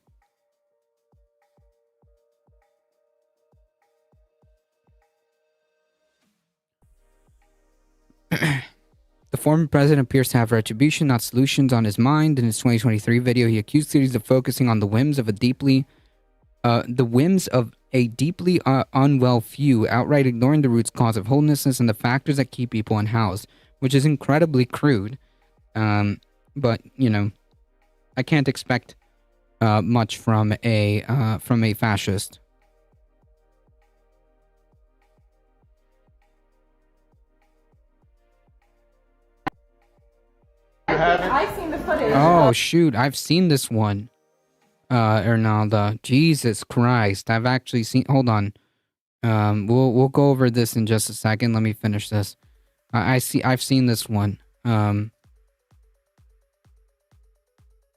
The former president appears to have retribution, not solutions, on his mind. In his 2023 video, he accused cities of focusing on the whims of a deeply unwell few, outright ignoring the root cause of homelessness and the factors that keep people unhoused, which is incredibly crude. But I can't expect much from a fascist. I've seen the footage. Oh shoot, I've seen this one. Ernalda. Jesus Christ. I've actually seen. Hold on. We'll go over this in just a second. Let me finish this. I've seen this one.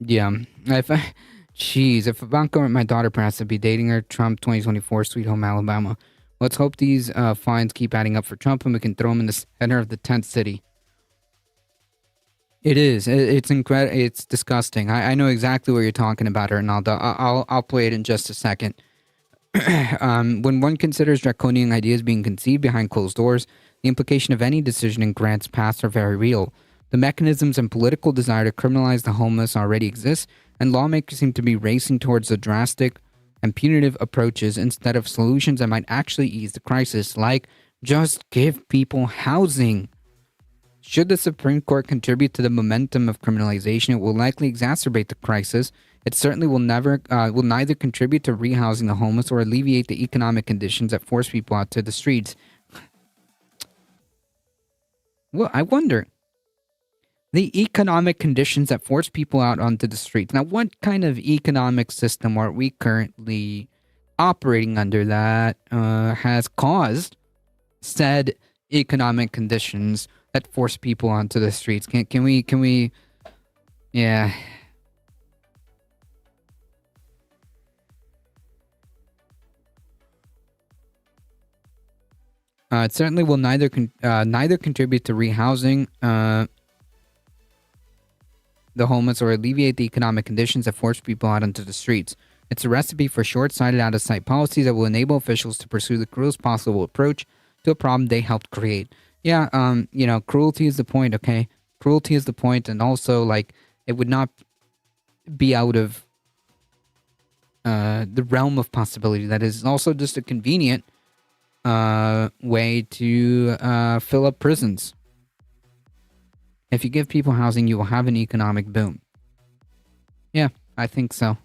Yeah. If Ivanka were my daughter, perhaps I'd be dating her. Trump 2024, Sweet Home Alabama. Let's hope these fines keep adding up for Trump and we can throw him in the center of the tent city. It is. It's incredible. It's disgusting. I know exactly what you're talking about, Ronaldo. I'll play it in just a second. When one considers draconian ideas being conceived behind closed doors, the implication of any decision in grants passed are very real. The mechanisms and political desire to criminalize the homeless already exist, and lawmakers seem to be racing towards the drastic and punitive approaches instead of solutions that might actually ease the crisis, like just give people housing. Should the Supreme Court contribute to the momentum of criminalization, it will likely exacerbate the crisis. It certainly will neither contribute to rehousing the homeless or alleviate the economic conditions that force people out to the streets. Well, I wonder. The economic conditions that force people out onto the streets. Now, what kind of economic system are we currently operating under that has caused said economic conditions that force people onto the streets? Can we yeah. It certainly will neither contribute to rehousing the homeless or alleviate the economic conditions that force people out onto the streets. It's a recipe for short-sighted, out-of-sight policies that will enable officials to pursue the cruelest possible approach to a problem they helped create. Yeah, cruelty is the point, okay? Cruelty is the point, and also, like, it would not be out of the realm of possibility. That is also just a convenient way to fill up prisons. If you give people housing, you will have an economic boom. Yeah, I think so.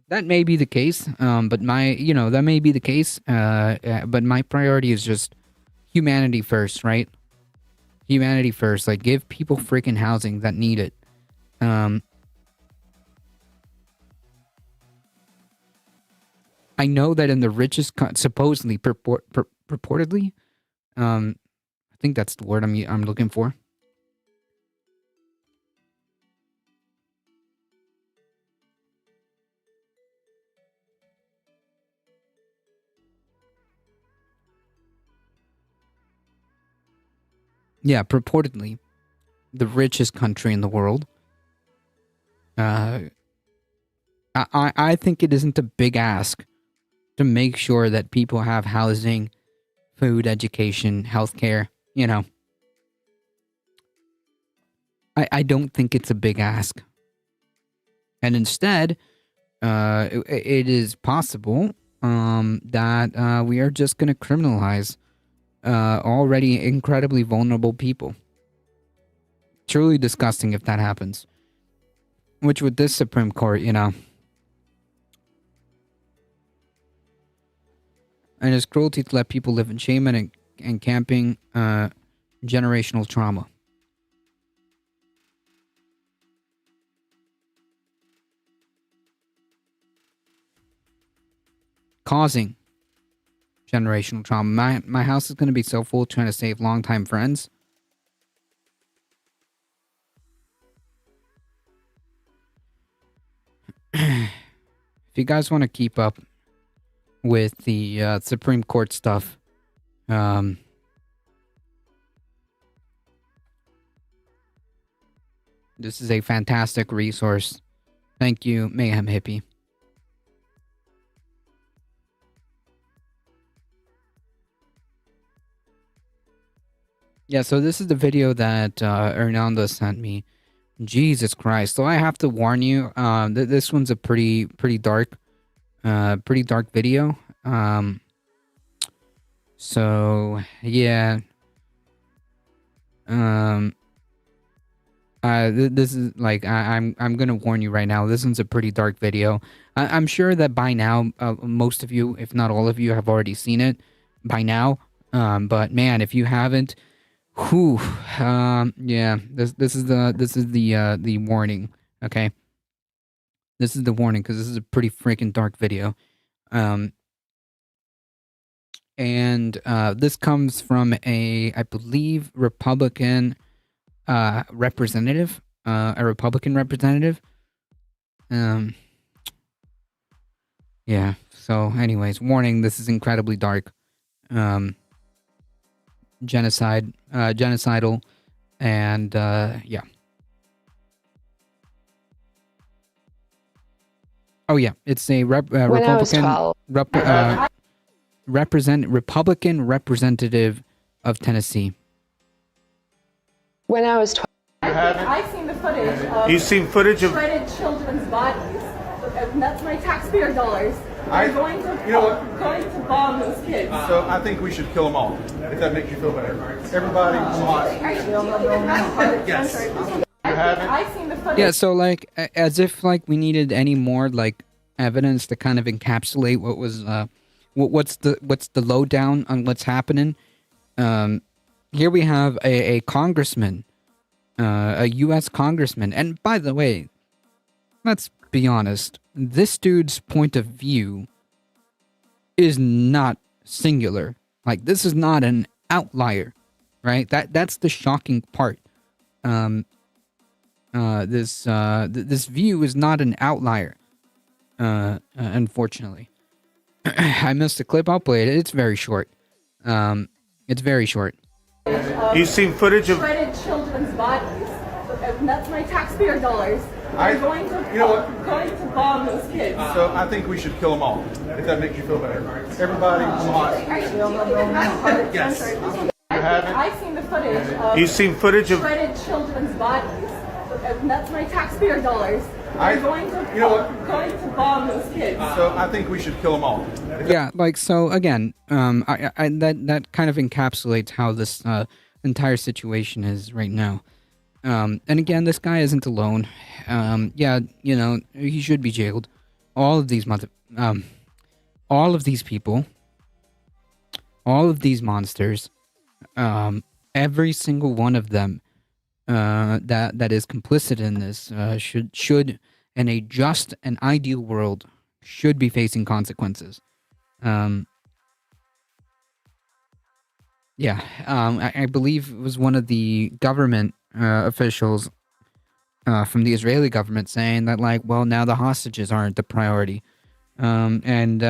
That may be the case, but that may be the case, but my priority is just humanity first, right? Humanity first. Like, give people freaking housing that need it. I know that in the richest, supposedly, purportedly, I think that's the word I'm looking for. Yeah, purportedly, the richest country in the world. I think it isn't a big ask to make sure that people have housing, food, education, healthcare. I don't think it's a big ask. And instead, it is possible that we are just going to criminalize already incredibly vulnerable people. Truly disgusting if that happens. Which with this Supreme Court, and it's cruelty to let people live in shame and camping generational trauma. Causing generational trauma. My house is going to be so full trying to save longtime friends. If you guys want to keep up with the Supreme Court stuff, this is a fantastic resource. Thank you, Mayhem Hippie. Yeah, so this is the video that Hernando sent me. Jesus Christ! So I have to warn you. This one's a pretty dark video. So yeah. This is like I'm gonna warn you right now. This one's a pretty dark video. I'm sure that by now, most of you, if not all of you, have already seen it by now. But man, if you haven't, whew, yeah, this is the warning. Okay, this is the warning because this is a pretty freaking dark video. And this comes from I believe, Republican representative, a Republican representative. Yeah. So, anyways, warning: this is incredibly dark. Genocidal, and yeah. Oh yeah, it's a Republican Republican representative of Tennessee. When I was 12. I've seen the footage of You've seen footage of shredded children's bodies. And that's my taxpayer dollars. I'm going to bomb those kids. So I think we should kill them all, if that makes you feel better. Everybody, yes. I've seen the footage. Yeah, so like as if like we needed any more like evidence to kind of encapsulate what was what's the lowdown on what's happening. Here we have a congressman, a U.S. congressman, and by the way, let's be honest, this dude's point of view is not singular. Like, this is not an outlier, right? That's the shocking part. This view is not an outlier. Unfortunately, I missed a clip. I'll play it. It's very short. It's very short. You've seen footage of shredded children's bodies. And that's my taxpayer dollars. I'm going to bomb those kids. So I think we should kill them all, if that makes you feel better. Everybody, yes. I've seen the footage of You've seen footage of shredded children's bodies. And that's my taxpayer dollars. I'm going to bomb those kids. So I think we should kill them all. Yeah, like, so again, that kind of encapsulates how this entire situation is right now. And again, this guy isn't alone. Yeah, you know, he should be jailed. All of these all of these people, all of these monsters, every single one of them, that is complicit in this, should in a just and ideal world, should be facing consequences. Yeah, I believe it was one of the government officials from the Israeli government saying that, like, well, now the hostages aren't the priority. And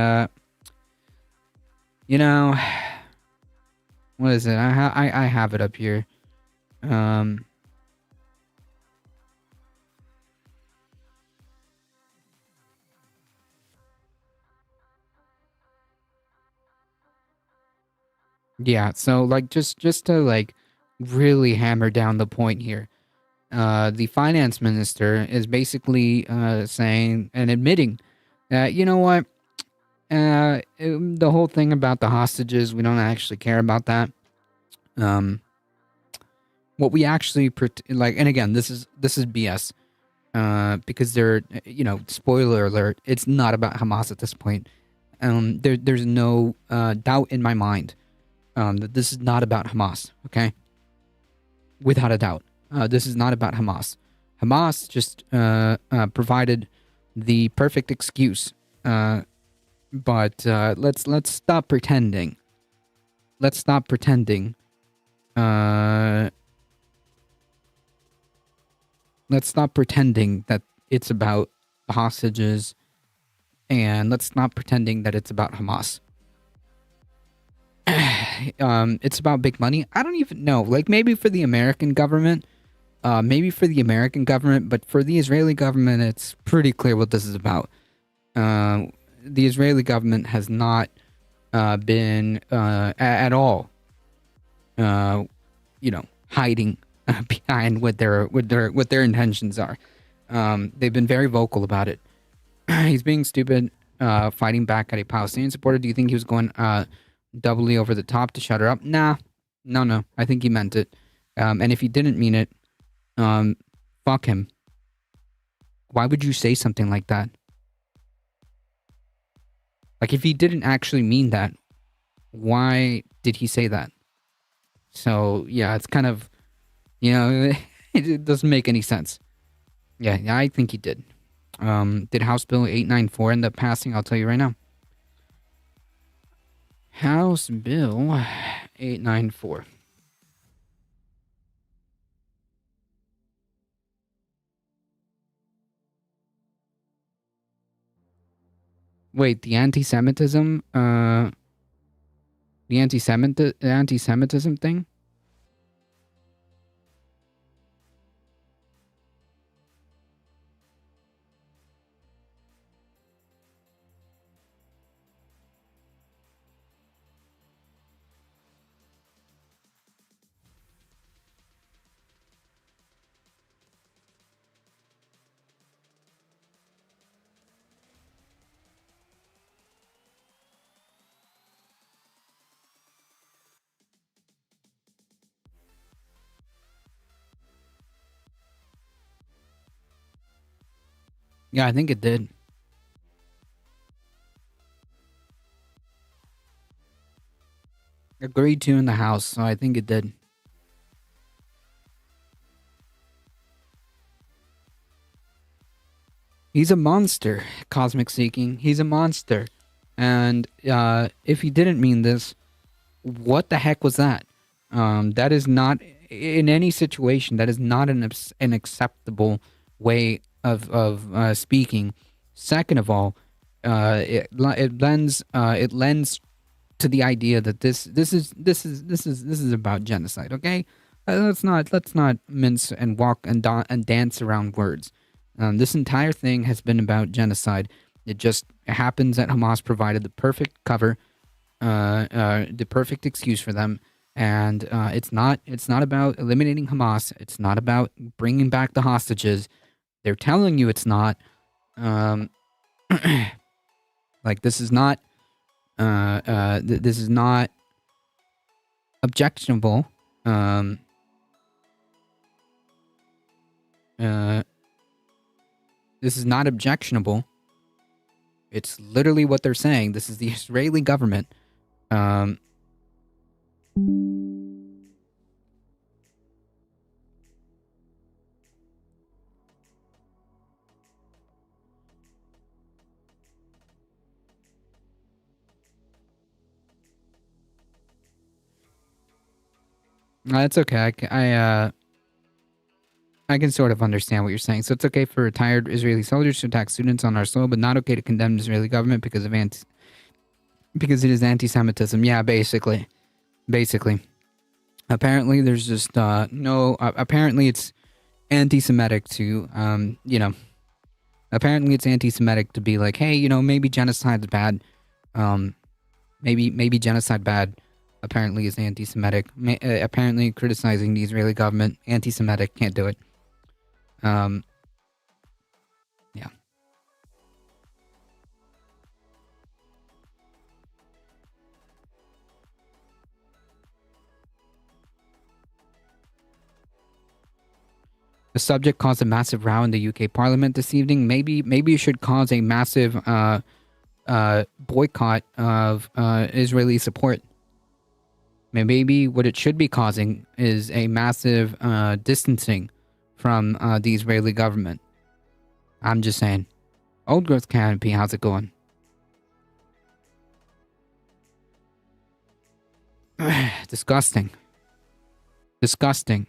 you know, what is it? I have it up here. Yeah, so like just to like really hammer down the point here. The finance minister is basically saying and admitting that, you know what, the whole thing about the hostages, we don't actually care about that. What we actually like, and again, this is BS, because they're, you know, spoiler alert, it's not about Hamas at this point. There's no doubt in my mind that this is not about Hamas, okay? Without a doubt. This is not about Hamas. Hamas just provided the perfect excuse. But let's stop pretending. Let's stop pretending. Let's stop pretending that it's about the hostages, and let's stop pretending that it's about Hamas. It's about big money. I don't even know. Like, maybe for the American government, but for the Israeli government, it's pretty clear what this is about. The Israeli government has not been at all, hiding behind what their intentions are. They've been very vocal about it. He's being stupid, fighting back at a Palestinian supporter. Do you think he was going doubly over the top to shut her up? Nah, no. I think he meant it. And if he didn't mean it, fuck him. Why would you say something like that? Like, if he didn't actually mean that, why did he say that? So, yeah, it's kind of, it doesn't make any sense. Yeah, I think he did. Did House Bill 894 end up passing? I'll tell you right now. House Bill 894. Wait, the anti-Semitism thing? Yeah, I think it did. Agreed to in the House, so I think it did. He's a monster, Cosmic Seeking. He's a monster. And if he didn't mean this, what the heck was that? That is not, in any situation, that is not an acceptable way of speaking. Second of all, it lends to the idea that this is about genocide. Okay, let's not mince and walk and dance around words. This entire thing has been about genocide. It just happens that Hamas provided the perfect cover, the perfect excuse for them, and it's not about eliminating Hamas. It's not about bringing back the hostages. They're telling you it's not. Like, this is not. This is not objectionable. This is not objectionable. It's literally what they're saying. This is the Israeli government. It's okay. I can sort of understand what you're saying. So it's okay for retired Israeli soldiers to attack students on our soil, but not okay to condemn the Israeli government because it is anti-Semitism. Yeah, basically. Apparently, there's just no. Apparently, it's anti-Semitic to Apparently, it's anti-Semitic to be like, hey, maybe genocide's bad. Maybe genocide bad. Apparently is anti-Semitic. Apparently criticizing the Israeli government, anti-Semitic, can't do it. Yeah. The subject caused a massive row in the UK Parliament this evening. Maybe it should cause a massive boycott of Israeli support. Maybe what it should be causing is a massive distancing from the Israeli government. I'm just saying. Old Growth Canopy, how's it going? Disgusting. Disgusting.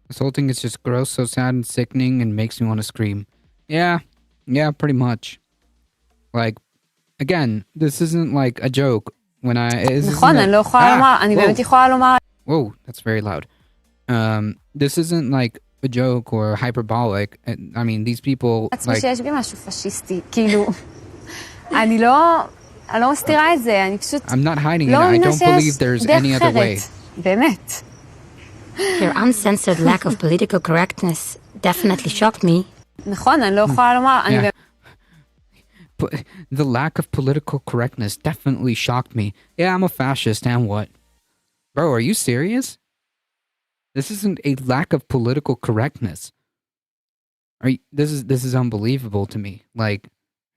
This whole thing is just gross, so sad and sickening, and makes me want to scream. Yeah, pretty much. Like, again, this isn't like a joke. When נכון, אני לא יכולה לומר, אני באמת יכולה לומר. Whoa, that's very loud. This isn't like a joke or hyperbolic. I mean, these people, עצמי שיש בי משהו פשיסטי, כאילו, אני לא מסתירה את זה, אני פשוט I'm not hiding it. I don't believe there's any other way. באמת. Your uncensored lack of political correctness definitely shocked me. נכון, אני לא יכולה לומר, אני באמת... But the lack of political correctness definitely shocked me. Yeah, I'm a fascist, and what? Bro, are you serious? This isn't a lack of political correctness. This is unbelievable to me. Like,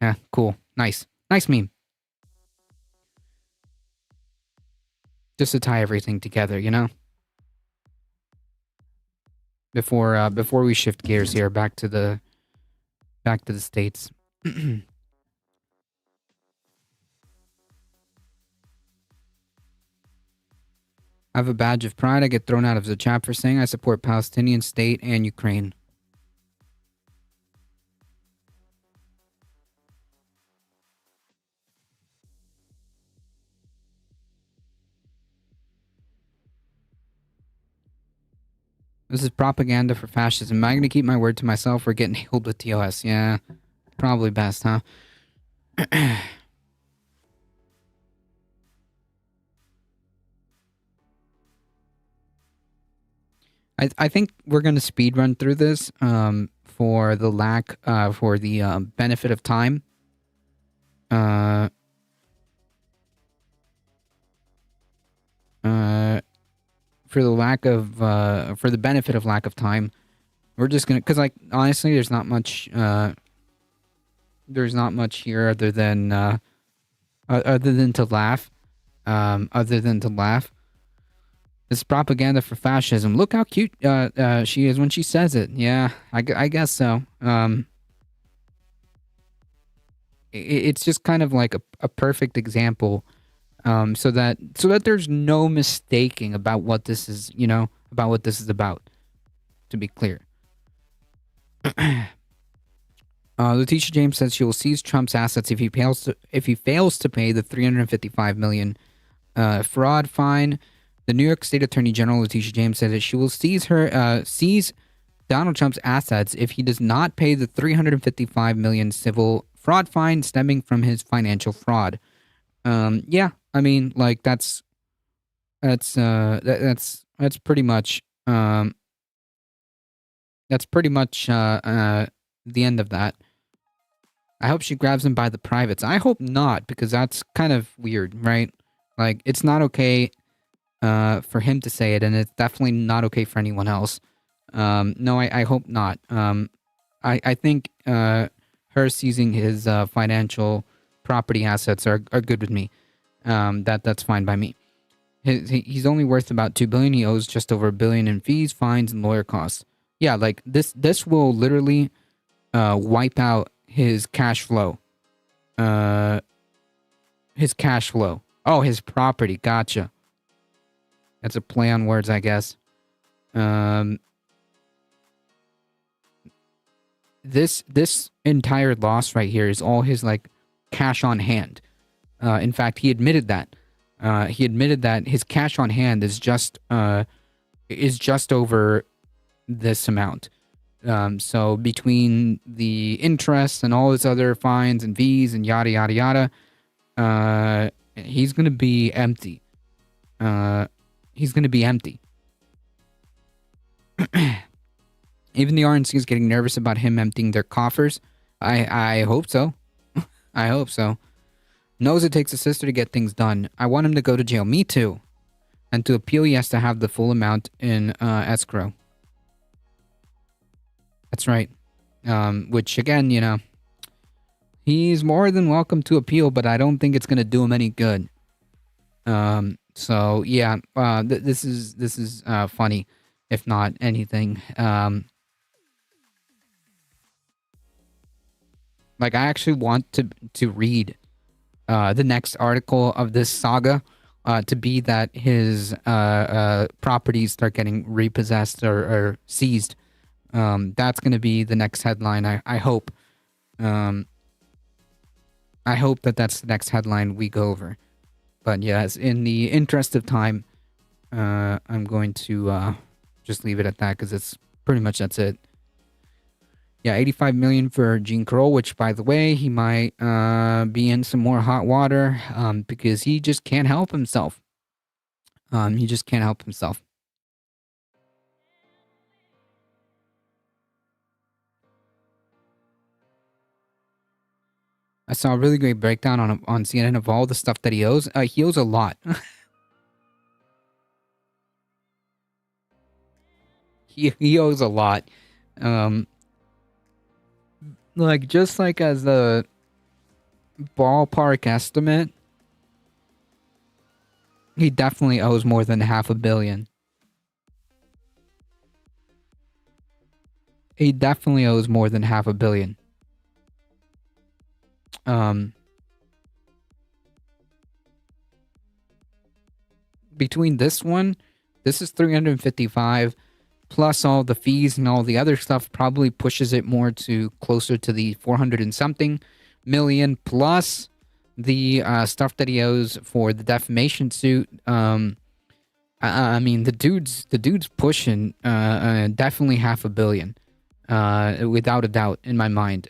yeah, cool. Nice meme. Just to tie everything together, you know? Before we shift gears here back to the States. I have a badge of pride. I get thrown out of the chat for saying I support Palestinian state and Ukraine. This is propaganda for fascism. Am I going to keep my word to myself or get nailed with TOS? Yeah, probably best, huh? I think we're going to speed run through this for the benefit of time. For the benefit of lack of time, we're just gonna, because like honestly, there's not much here other than to laugh. It's propaganda for fascism. Look how cute she is when she says it. Yeah, I guess so. It's just kind of like a perfect example, so that there's no mistaking about what this is, about what this is about. To be clear, Letitia James says she will seize Trump's assets if he fails to pay the $355 million fraud fine. The New York State Attorney General Letitia James said that she will seize Donald Trump's assets if he does not pay the $355 million civil fraud fine stemming from his financial fraud. Yeah, I mean, like that's pretty much the end of that. I hope she grabs him by the privates. I hope not, because that's kind of weird, right? Like, it's not okay for him to say it, and it's definitely not okay for anyone else. No, I hope not. I think her seizing his financial property assets are good with me. That's fine by me. He's only worth about $2 billion. He owes just over $1 billion in fees, fines, and lawyer costs. Yeah, like this will literally wipe out his cash flow. His cash flow. Oh, his property. Gotcha. That's a play on words, I guess. This entire loss right here is all his like cash on hand. In fact, he admitted that. He admitted that his cash on hand is just over this amount. So between the interest and all his other fines and fees and yada yada yada, he's gonna be empty. He's gonna be empty. Even the RNC is getting nervous about him emptying their coffers. I hope so. I hope so. Knows it takes a sister to get things done. I want him to go to jail. Me too. And to appeal, he has to have the full amount in escrow. That's right. Which, again, you know, he's more than welcome to appeal, but I don't think it's going to do him any good. So, yeah, this is funny, if not anything. Like, I actually want to read the next article of this saga to be that his properties start getting repossessed or seized. That's going to be the next headline. I hope. I hope that's the next headline we go over. But yes, in the interest of time, I'm going to just leave it at that because it's pretty much that's it. Yeah, $85 million for Gene Kroll, which, by the way, he might be in some more hot water because he just can't help himself. He just can't help himself. I saw a really great breakdown on CNN of all the stuff that he owes. He owes a lot. He owes a lot. Like, just like as a ballpark estimate, he definitely owes more than $500 million. He definitely owes more than $500 million. Between this one, this is 355, plus all the fees and all the other stuff, probably pushes it more to closer to the 400 and something million, plus the stuff that he owes for the defamation suit. I mean, the dude's pushing definitely $500 million, without a doubt in my mind.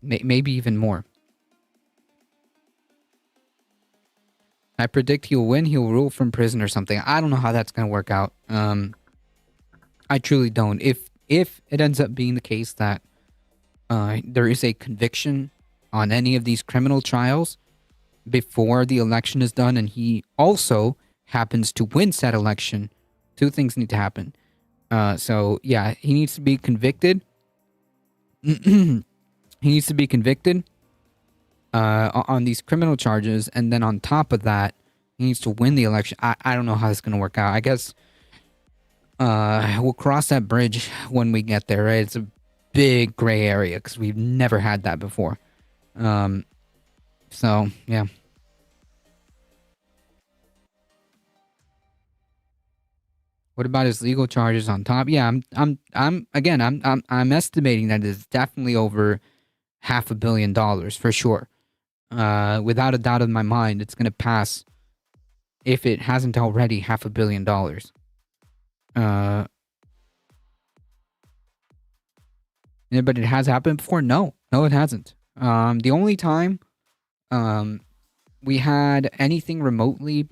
Maybe even more. I predict he'll win. He'll rule from prison or something. I don't know how that's gonna work out. I truly don't. If it ends up being the case that there is a conviction on any of these criminal trials before the election is done, and he also happens to win said election, two things need to happen. So yeah, he needs to be convicted. He needs to be convicted on these criminal charges, and then on top of that, he needs to win the election. I don't know how it's going to work out. I guess we'll cross that bridge when we get there, right? It's a big gray area because we've never had that before. So, yeah. What about his legal charges on top? Yeah, I'm estimating that it's definitely over $500 million for sure. Without a doubt in my mind, it's gonna pass, if it hasn't already, $500 million. Yeah, but it has happened before? No, it hasn't. The only time we had anything remotely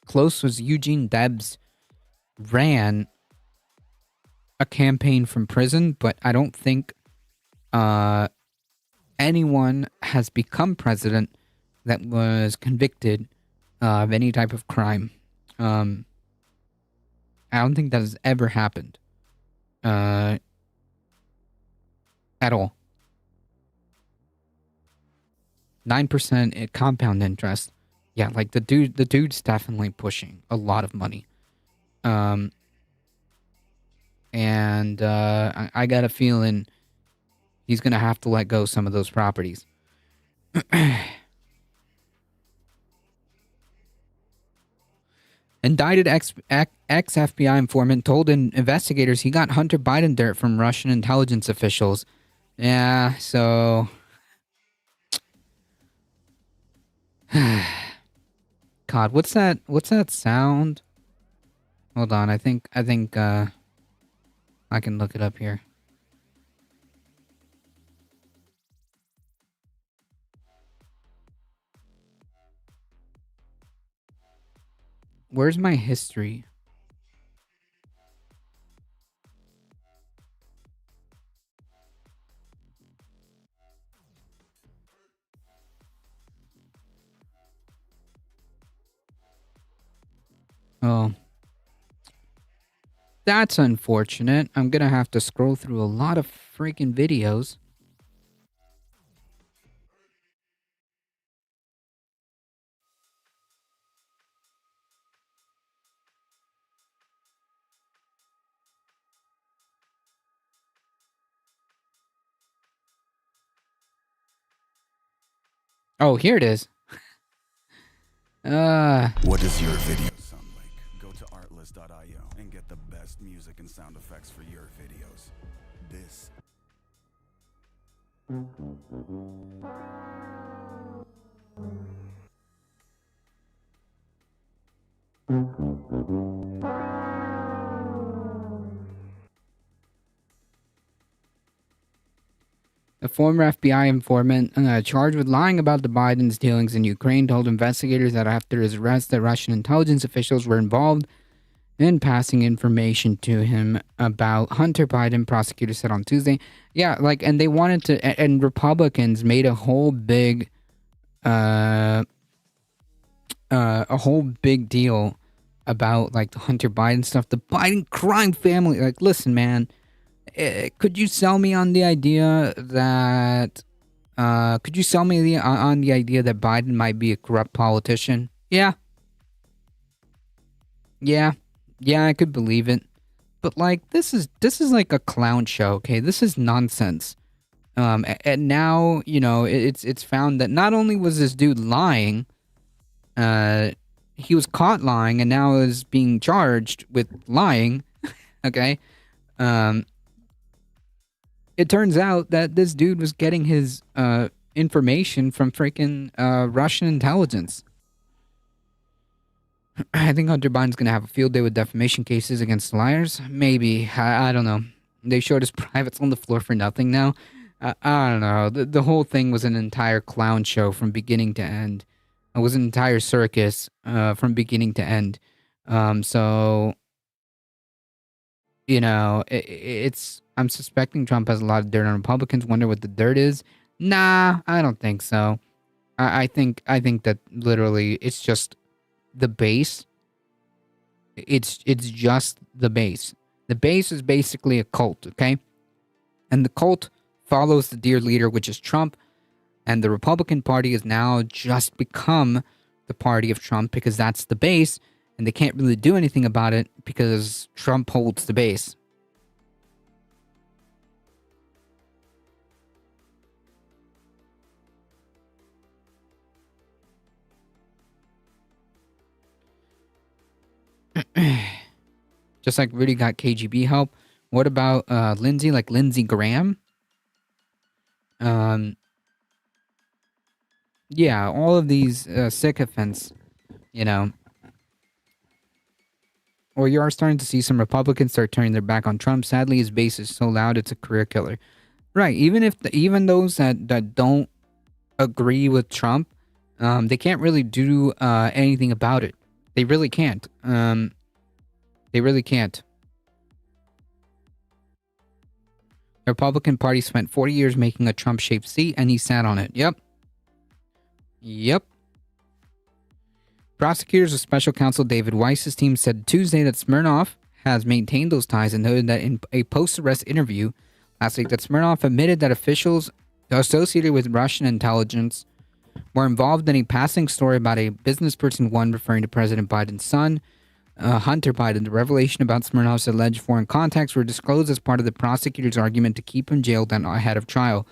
close was Eugene Debs ran a campaign from prison, but I don't think anyone has become president that was convicted of any type of crime. I don't think that has ever happened. at all. 9% compound interest. Yeah, like the dude's definitely pushing a lot of money. And I got a feeling he's gonna have to let go some of those properties. Indicted ex-FBI informant told investigators he got Hunter Biden dirt from Russian intelligence officials. Yeah, so... God, what's that sound? Hold on, I think I can look it up here. Where's my history? Oh. That's unfortunate. I'm gonna have to scroll through a lot of freaking videos. Oh, here it is. What does your video sound like? Go to artlist.io and get the best music and sound effects for your videos. This. A former FBI informant charged with lying about the Biden's dealings in Ukraine told investigators that after his arrest, the Russian intelligence officials were involved in passing information to him about Hunter Biden, prosecutors said on Tuesday. Yeah, like, and they wanted to, and Republicans made a whole big deal about, like, the Hunter Biden stuff, the Biden crime family. Like, listen, man. Could you sell me on the idea that on the idea that Biden might be a corrupt politician? Yeah, I could believe it. But, like, this is like a clown show, okay? This is nonsense. And now, you know, it's found that not only was this dude lying, he was caught lying and now is being charged with lying, okay? It turns out that this dude was getting his information from freaking Russian intelligence. I think Hunter Biden's going to have a field day with defamation cases against liars. Maybe. I don't know. They showed his privates on the floor for nothing now. I don't know. The whole thing was an entire clown show from beginning to end. It was an entire circus from beginning to end. So, you know, it's... I'm suspecting Trump has a lot of dirt on Republicans. Wonder what the dirt is? Nah, I don't think so. I think that literally it's just the base. It's just the base. The base is basically a cult, okay? And the cult follows the dear leader, which is Trump. And the Republican Party has now just become the party of Trump because that's the base. And they can't really do anything about it because Trump holds the base. Just like Rudy got KGB help. What about Lindsey? Like Lindsey Graham? Yeah, all of these sycophants, you know. Or you are starting to see some Republicans start turning their back on Trump. Sadly, his base is so loud, it's a career killer. Right, even those that don't agree with Trump, they can't really do anything about it. They really can't. They really can't. The Republican Party spent 40 years making a Trump-shaped seat, and he sat on it. Yep. Prosecutors of Special Counsel David Weiss's team said Tuesday that Smirnov has maintained those ties and noted that in a post-arrest interview, last week that Smirnov admitted that officials associated with Russian intelligence were involved in a passing story about a business person, one referring to President Biden's son, Hunter Biden. The revelation about Smirnov's alleged foreign contacts were disclosed as part of the prosecutor's argument to keep him jailed and ahead of trial.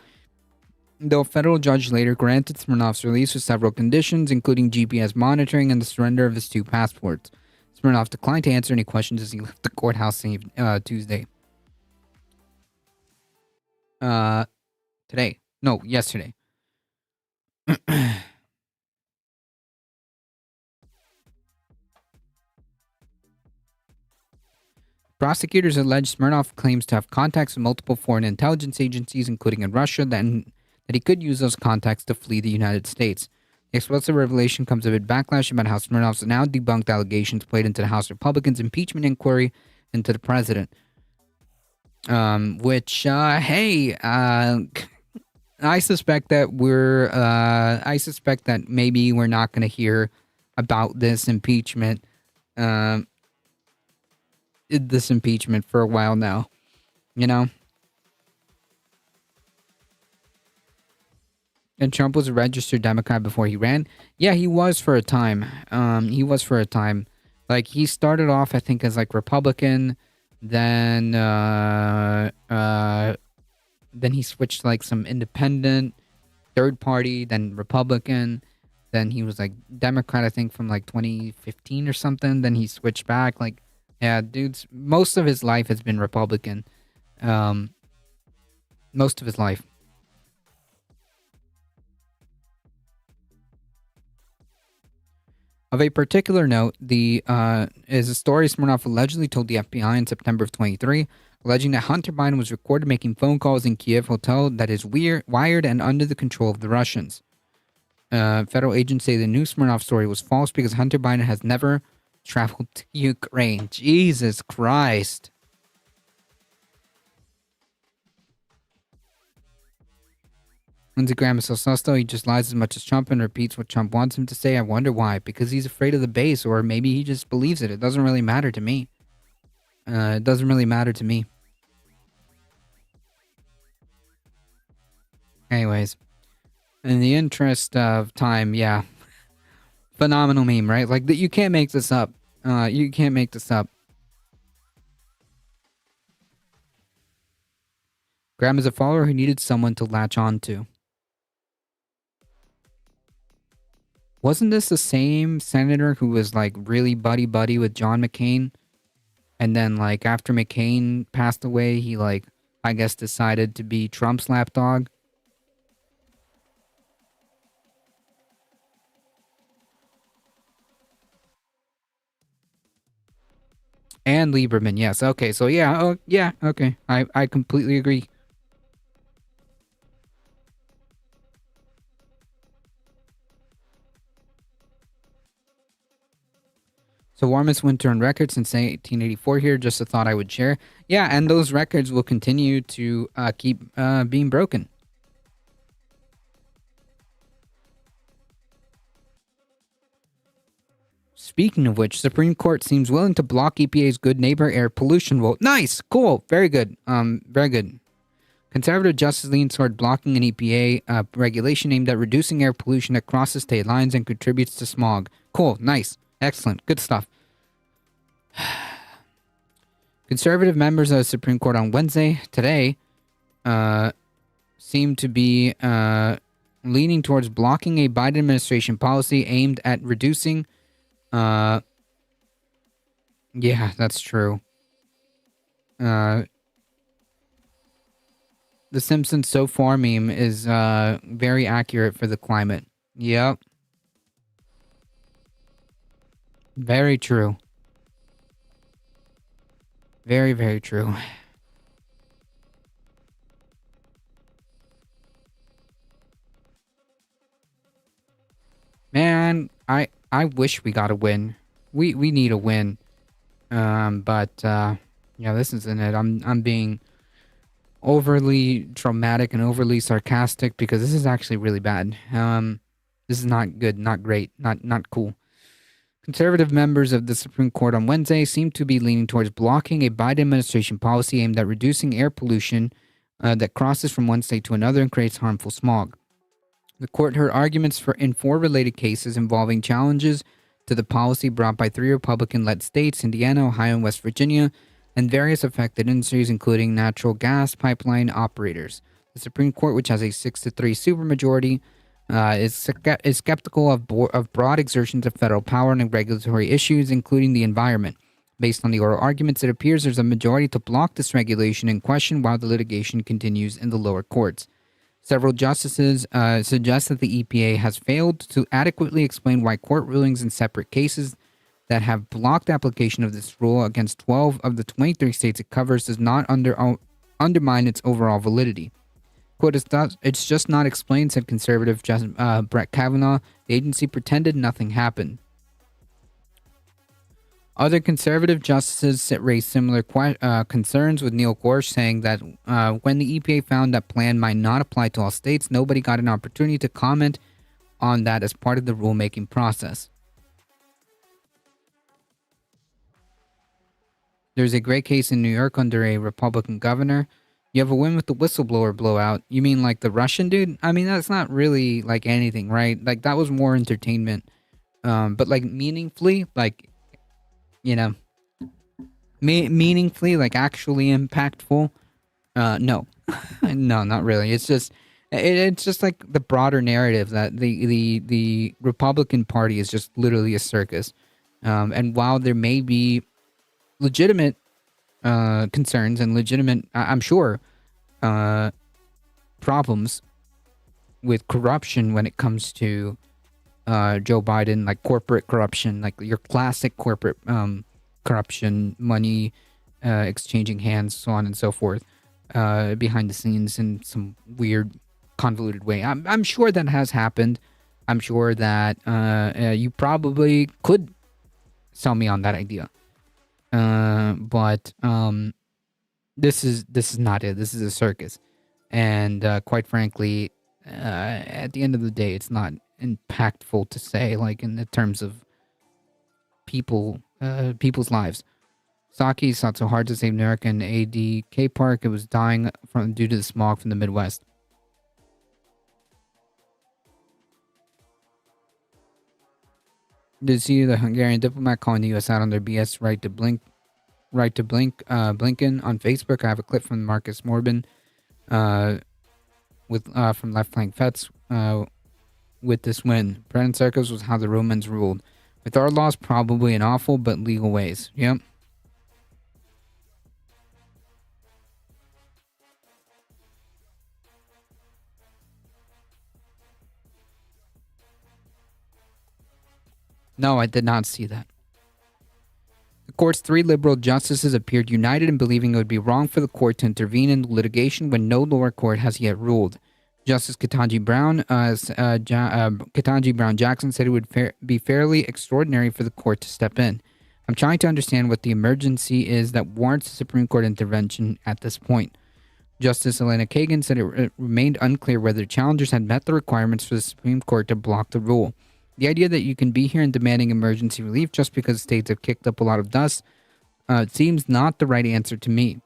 Though a federal judge later granted Smirnov's release with several conditions, including GPS monitoring and the surrender of his 2 passports. Smirnov declined to answer any questions as he left the courthouse Tuesday. Yesterday. Prosecutors allege Smirnov claims to have contacts with multiple foreign intelligence agencies, including in Russia, that he could use those contacts to flee the United States. The explosive revelation comes amid backlash about how Smirnov's now debunked allegations played into the House Republicans' impeachment inquiry into the president. I suspect that maybe we're not going to hear about this impeachment for a while now, you know? And Trump was a registered Democrat before he ran. Yeah, he was for a time. Like, he started off, I think, as, like, Republican. Then he switched, like, some independent, third party, then Republican. Then he was, like, Democrat, I think, from, like, 2015 or something. Then he switched back. Like, yeah, dude's most of his life has been Republican. Most of his life. Of a particular note, is a story Smirnov allegedly told the FBI in September of 23, alleging that Hunter Biden was recorded making phone calls in Kiev hotel that is wired and under the control of the Russians. Federal agents say the new Smirnov story was false because Hunter Biden has never traveled to Ukraine. Jesus Christ. Lindsey Graham is so sus though. He just lies as much as Trump and repeats what Trump wants him to say. I wonder why. Because he's afraid of the base, or maybe he just believes it. It doesn't really matter to me. Anyways, in the interest of time, yeah. Phenomenal meme, right? Like, you can't make this up. You can't make this up. Graham is a follower who needed someone to latch on to. Wasn't this the same senator who was, like, really buddy-buddy with John McCain? And then, like, after McCain passed away, he, like, I guess decided to be Trump's lapdog? And Lieberman, yes. Okay, so yeah. Oh, yeah, okay. I completely agree. So warmest winter on record since 1884 here. Just a thought I would share. Yeah, and those records will continue to keep being broken. Speaking of which, Supreme Court seems willing to block EPA's Good Neighbor air pollution rule. Nice, cool, very good. Very good. Conservative justice leans toward blocking an EPA regulation aimed at reducing air pollution that crosses state lines and contributes to smog. Cool, nice, excellent, good stuff. Conservative members of the Supreme Court on Wednesday, today, seem to be leaning towards blocking a Biden administration policy aimed at reducing... yeah, that's true. The Simpsons so far meme is very accurate for the climate. Yep. Very true. Very, very true. Man, I wish we got a win. We need a win. But yeah, this isn't it. I'm being overly dramatic and overly sarcastic because this is actually really bad. This is not good, not great, not cool. Conservative members of the Supreme Court on Wednesday seem to be leaning towards blocking a Biden administration policy aimed at reducing air pollution that crosses from one state to another and creates harmful smog. The court heard arguments in 4 related cases involving challenges to the policy brought by 3 Republican-led states, Indiana, Ohio, and West Virginia, and various affected industries, including natural gas pipeline operators. The Supreme Court, which has a 6-3 supermajority, is skeptical of broad exertions of federal power on regulatory issues, including the environment. Based on the oral arguments, it appears there's a majority to block this regulation in question while the litigation continues in the lower courts. Several justices suggest that the EPA has failed to adequately explain why court rulings in separate cases that have blocked application of this rule against 12 of the 23 states it covers does not undermine its overall validity. Quote, it's just not explained, said conservative Brett Kavanaugh. The agency pretended nothing happened. Other conservative justices raised similar concerns, with Neil Gorsuch saying that when the EPA found that plan might not apply to all states, nobody got an opportunity to comment on that as part of the rulemaking process. There's a great case in New York under a Republican governor. You have a win with the whistleblower blowout. You mean like the Russian dude? I mean, that's not really like anything, right? Like that was more entertainment. But like meaningfully, like, you know, meaningfully, like actually impactful. No, no, not really. It's just like the broader narrative that the Republican Party is just literally a circus. And while there may be legitimate concerns and legitimate, I'm sure, problems with corruption when it comes to Joe Biden, like corporate corruption, like your classic corporate corruption, money exchanging hands, so on and so forth, behind the scenes in some weird, convoluted way. I'm sure that has happened. I'm sure that you probably could sell me on that idea. But this is not it. This is a circus. And quite frankly, at the end of the day, it's not impactful to say, like in the terms of people's lives. Saki sought so hard to save New York and ADK Park. It was dying due to the smog from the Midwest. Did you see the Hungarian diplomat calling the U.S. out on their BS right to Blinken on Facebook? I have a clip from Marcus Morbin from Left Flank Fets with this win. Brennan Circus was how the Romans ruled. With our laws, probably in awful but legal ways. Yep. No, I did not see that. The court's 3 liberal justices appeared united in believing it would be wrong for the court to intervene in the litigation when no lower court has yet ruled. Justice Ketanji Brown Jackson said it would be fairly extraordinary for the court to step in. I'm trying to understand what the emergency is that warrants a Supreme Court intervention at this point. Justice Elena Kagan said it remained unclear whether challengers had met the requirements for the Supreme Court to block the rule. The idea that you can be here and demanding emergency relief just because states have kicked up a lot of dust seems not the right answer to me.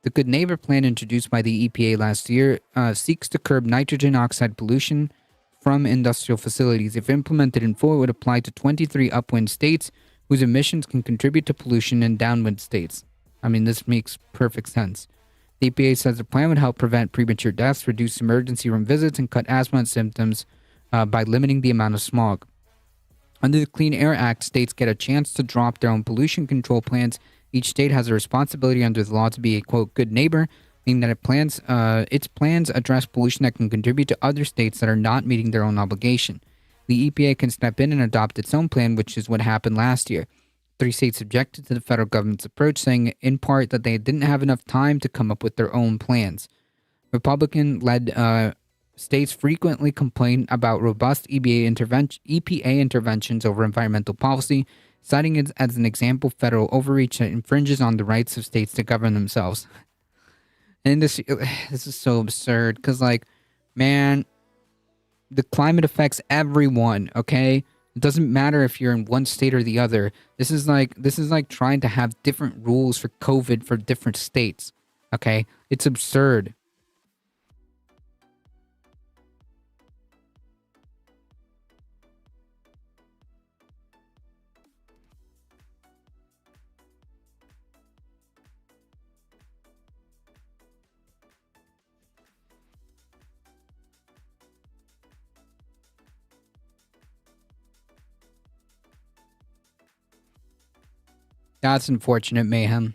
The Good Neighbor plan introduced by the EPA last year seeks to curb nitrogen oxide pollution from industrial facilities. If implemented in full, it would apply to 23 upwind states whose emissions can contribute to pollution in downwind states. I mean, this makes perfect sense. The EPA says the plan would help prevent premature deaths, reduce emergency room visits, and cut asthma symptoms by limiting the amount of smog. Under the Clean Air Act, states get a chance to drop their own pollution control plans. Each state has a responsibility under the law to be a, quote, good neighbor, meaning that its plans address pollution that can contribute to other states that are not meeting their own obligation. The EPA can step in and adopt its own plan, which is what happened last year. 3 states objected to the federal government's approach, saying in part that they didn't have enough time to come up with their own plans. Republican-led states frequently complain about robust EPA interventions over environmental policy, citing it as an example of federal overreach that infringes on the rights of states to govern themselves. And this is so absurd, because, like, man, the climate affects everyone, okay? It doesn't matter if you're in one state or the other. This is like trying to have different rules for COVID for different states, okay? It's absurd. That's unfortunate, Mayhem.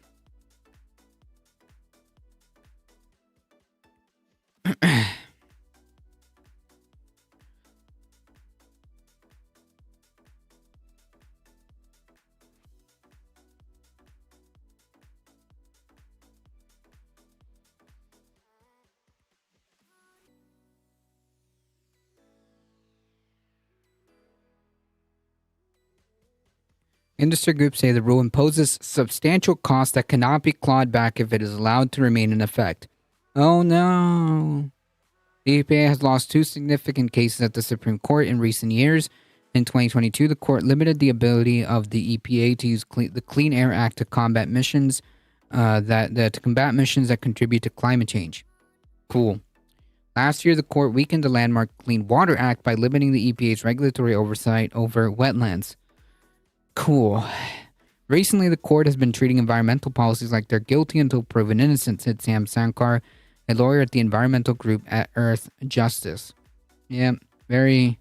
Industry groups say the rule imposes substantial costs that cannot be clawed back if it is allowed to remain in effect. Oh no. The EPA has lost 2 significant cases at the Supreme Court in recent years. In 2022, the court limited the ability of the EPA to use the Clean Air Act to combat missions that contribute to climate change. Cool. Last year, the court weakened the landmark Clean Water Act by limiting the EPA's regulatory oversight over wetlands. Cool. Recently, the court has been treating environmental policies like they're guilty until proven innocent, said Sam Sankar, a lawyer at the environmental group at Earth Justice. Yeah, very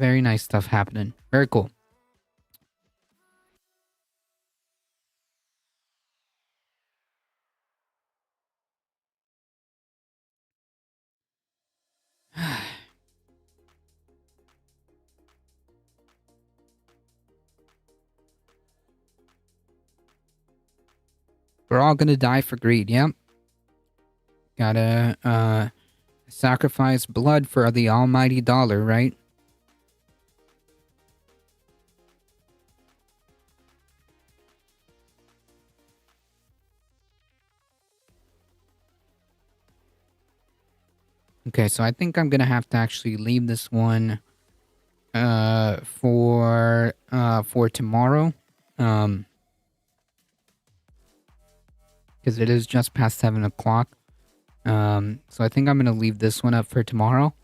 nice stuff happening. Very cool. We're all gonna die for greed, yep. Gotta, sacrifice blood for the almighty dollar, right? Okay, so I think I'm gonna have to actually leave this one, for tomorrow. Because it is just past 7 o'clock. So I think I'm going to leave this one up for tomorrow.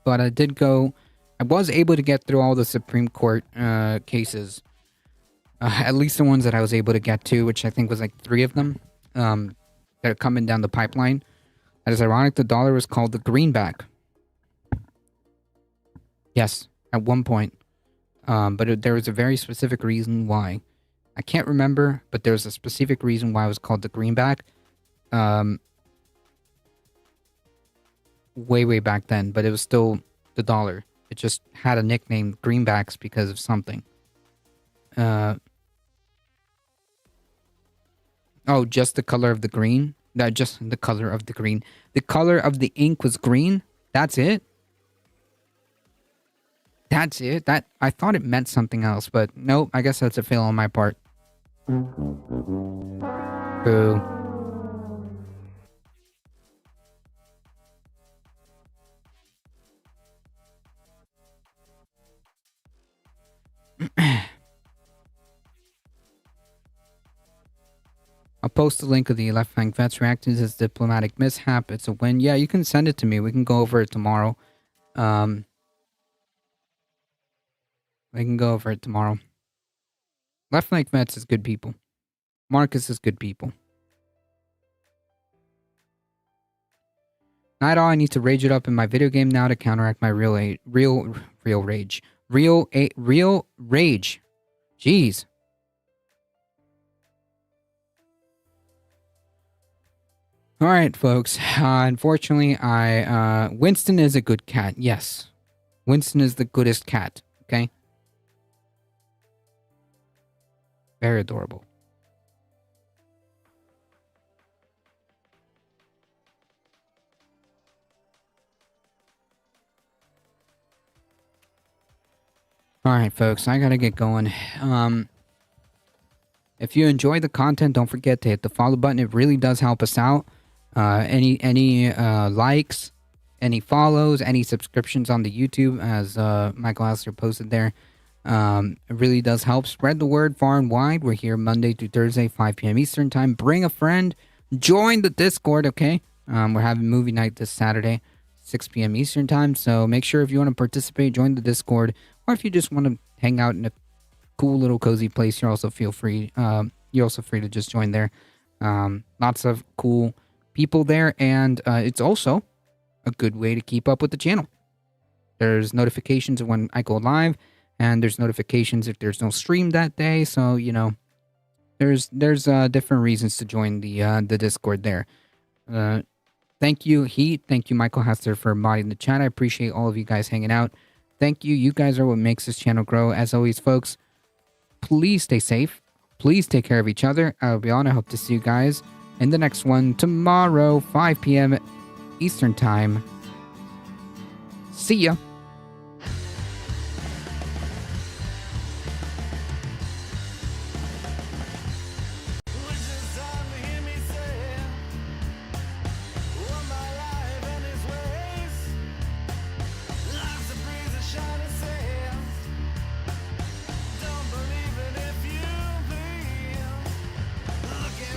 But I was able to get through all the Supreme Court cases. At least the ones that I was able to get to, which I think was like 3 of them that are coming down the pipeline. That is ironic, the dollar was called the greenback. Yes. At one point. But there was a very specific reason why. I can't remember, but there was a specific reason why it was called the greenback. Way back then, but it was still the dollar. It just had a nickname, greenbacks, because of something. Just the color of the green? Just the color of the green. The color of the ink was green? That's it? That's it? I thought it meant something else, but nope, I guess that's a fail on my part. Boo. I'll post the link of the left flank vets reacting to this diplomatic mishap. It's a win. Yeah, you can send it to me. We can go over it tomorrow. We can go over it tomorrow. Left flank vets is good people. Marcus is good people. Not all. I need to rage it up in my video game now to counteract my real rage. Real rage. Jeez. All right, folks. Unfortunately, Winston is a good cat. Yes. Winston is the goodest cat. Okay? Very adorable. Alright, folks, I gotta get going. If you enjoy the content, don't forget to hit the follow button. It really does help us out. Any likes, any follows, any subscriptions on the YouTube, as Michael Astor posted there. It really does help. Spread the word far and wide. We're here Monday through Thursday, 5 p.m. Eastern Time. Bring a friend. Join the Discord, okay? We're having movie night this Saturday, 6 p.m. Eastern Time. So make sure if you want to participate, join the Discord. Or if you just want to hang out in a cool little cozy place, you're also free to just join there. Lots of cool people there. And it's also a good way to keep up with the channel. There's notifications of when I go live, and there's notifications if there's no stream that day. So, you know, there's different reasons to join the Discord there. Thank you, Heat. Thank you, Michael Hester, for modding the chat. I appreciate all of you guys hanging out. Thank you. You guys are what makes this channel grow. As always, folks, please stay safe. Please take care of each other. I'll be on. I hope to see you guys in the next one tomorrow, 5 p.m. Eastern Time. See ya.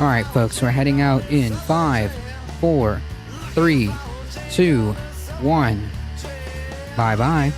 All right, folks, we're heading out in 5, 4, 3, 2, 1. Bye-bye.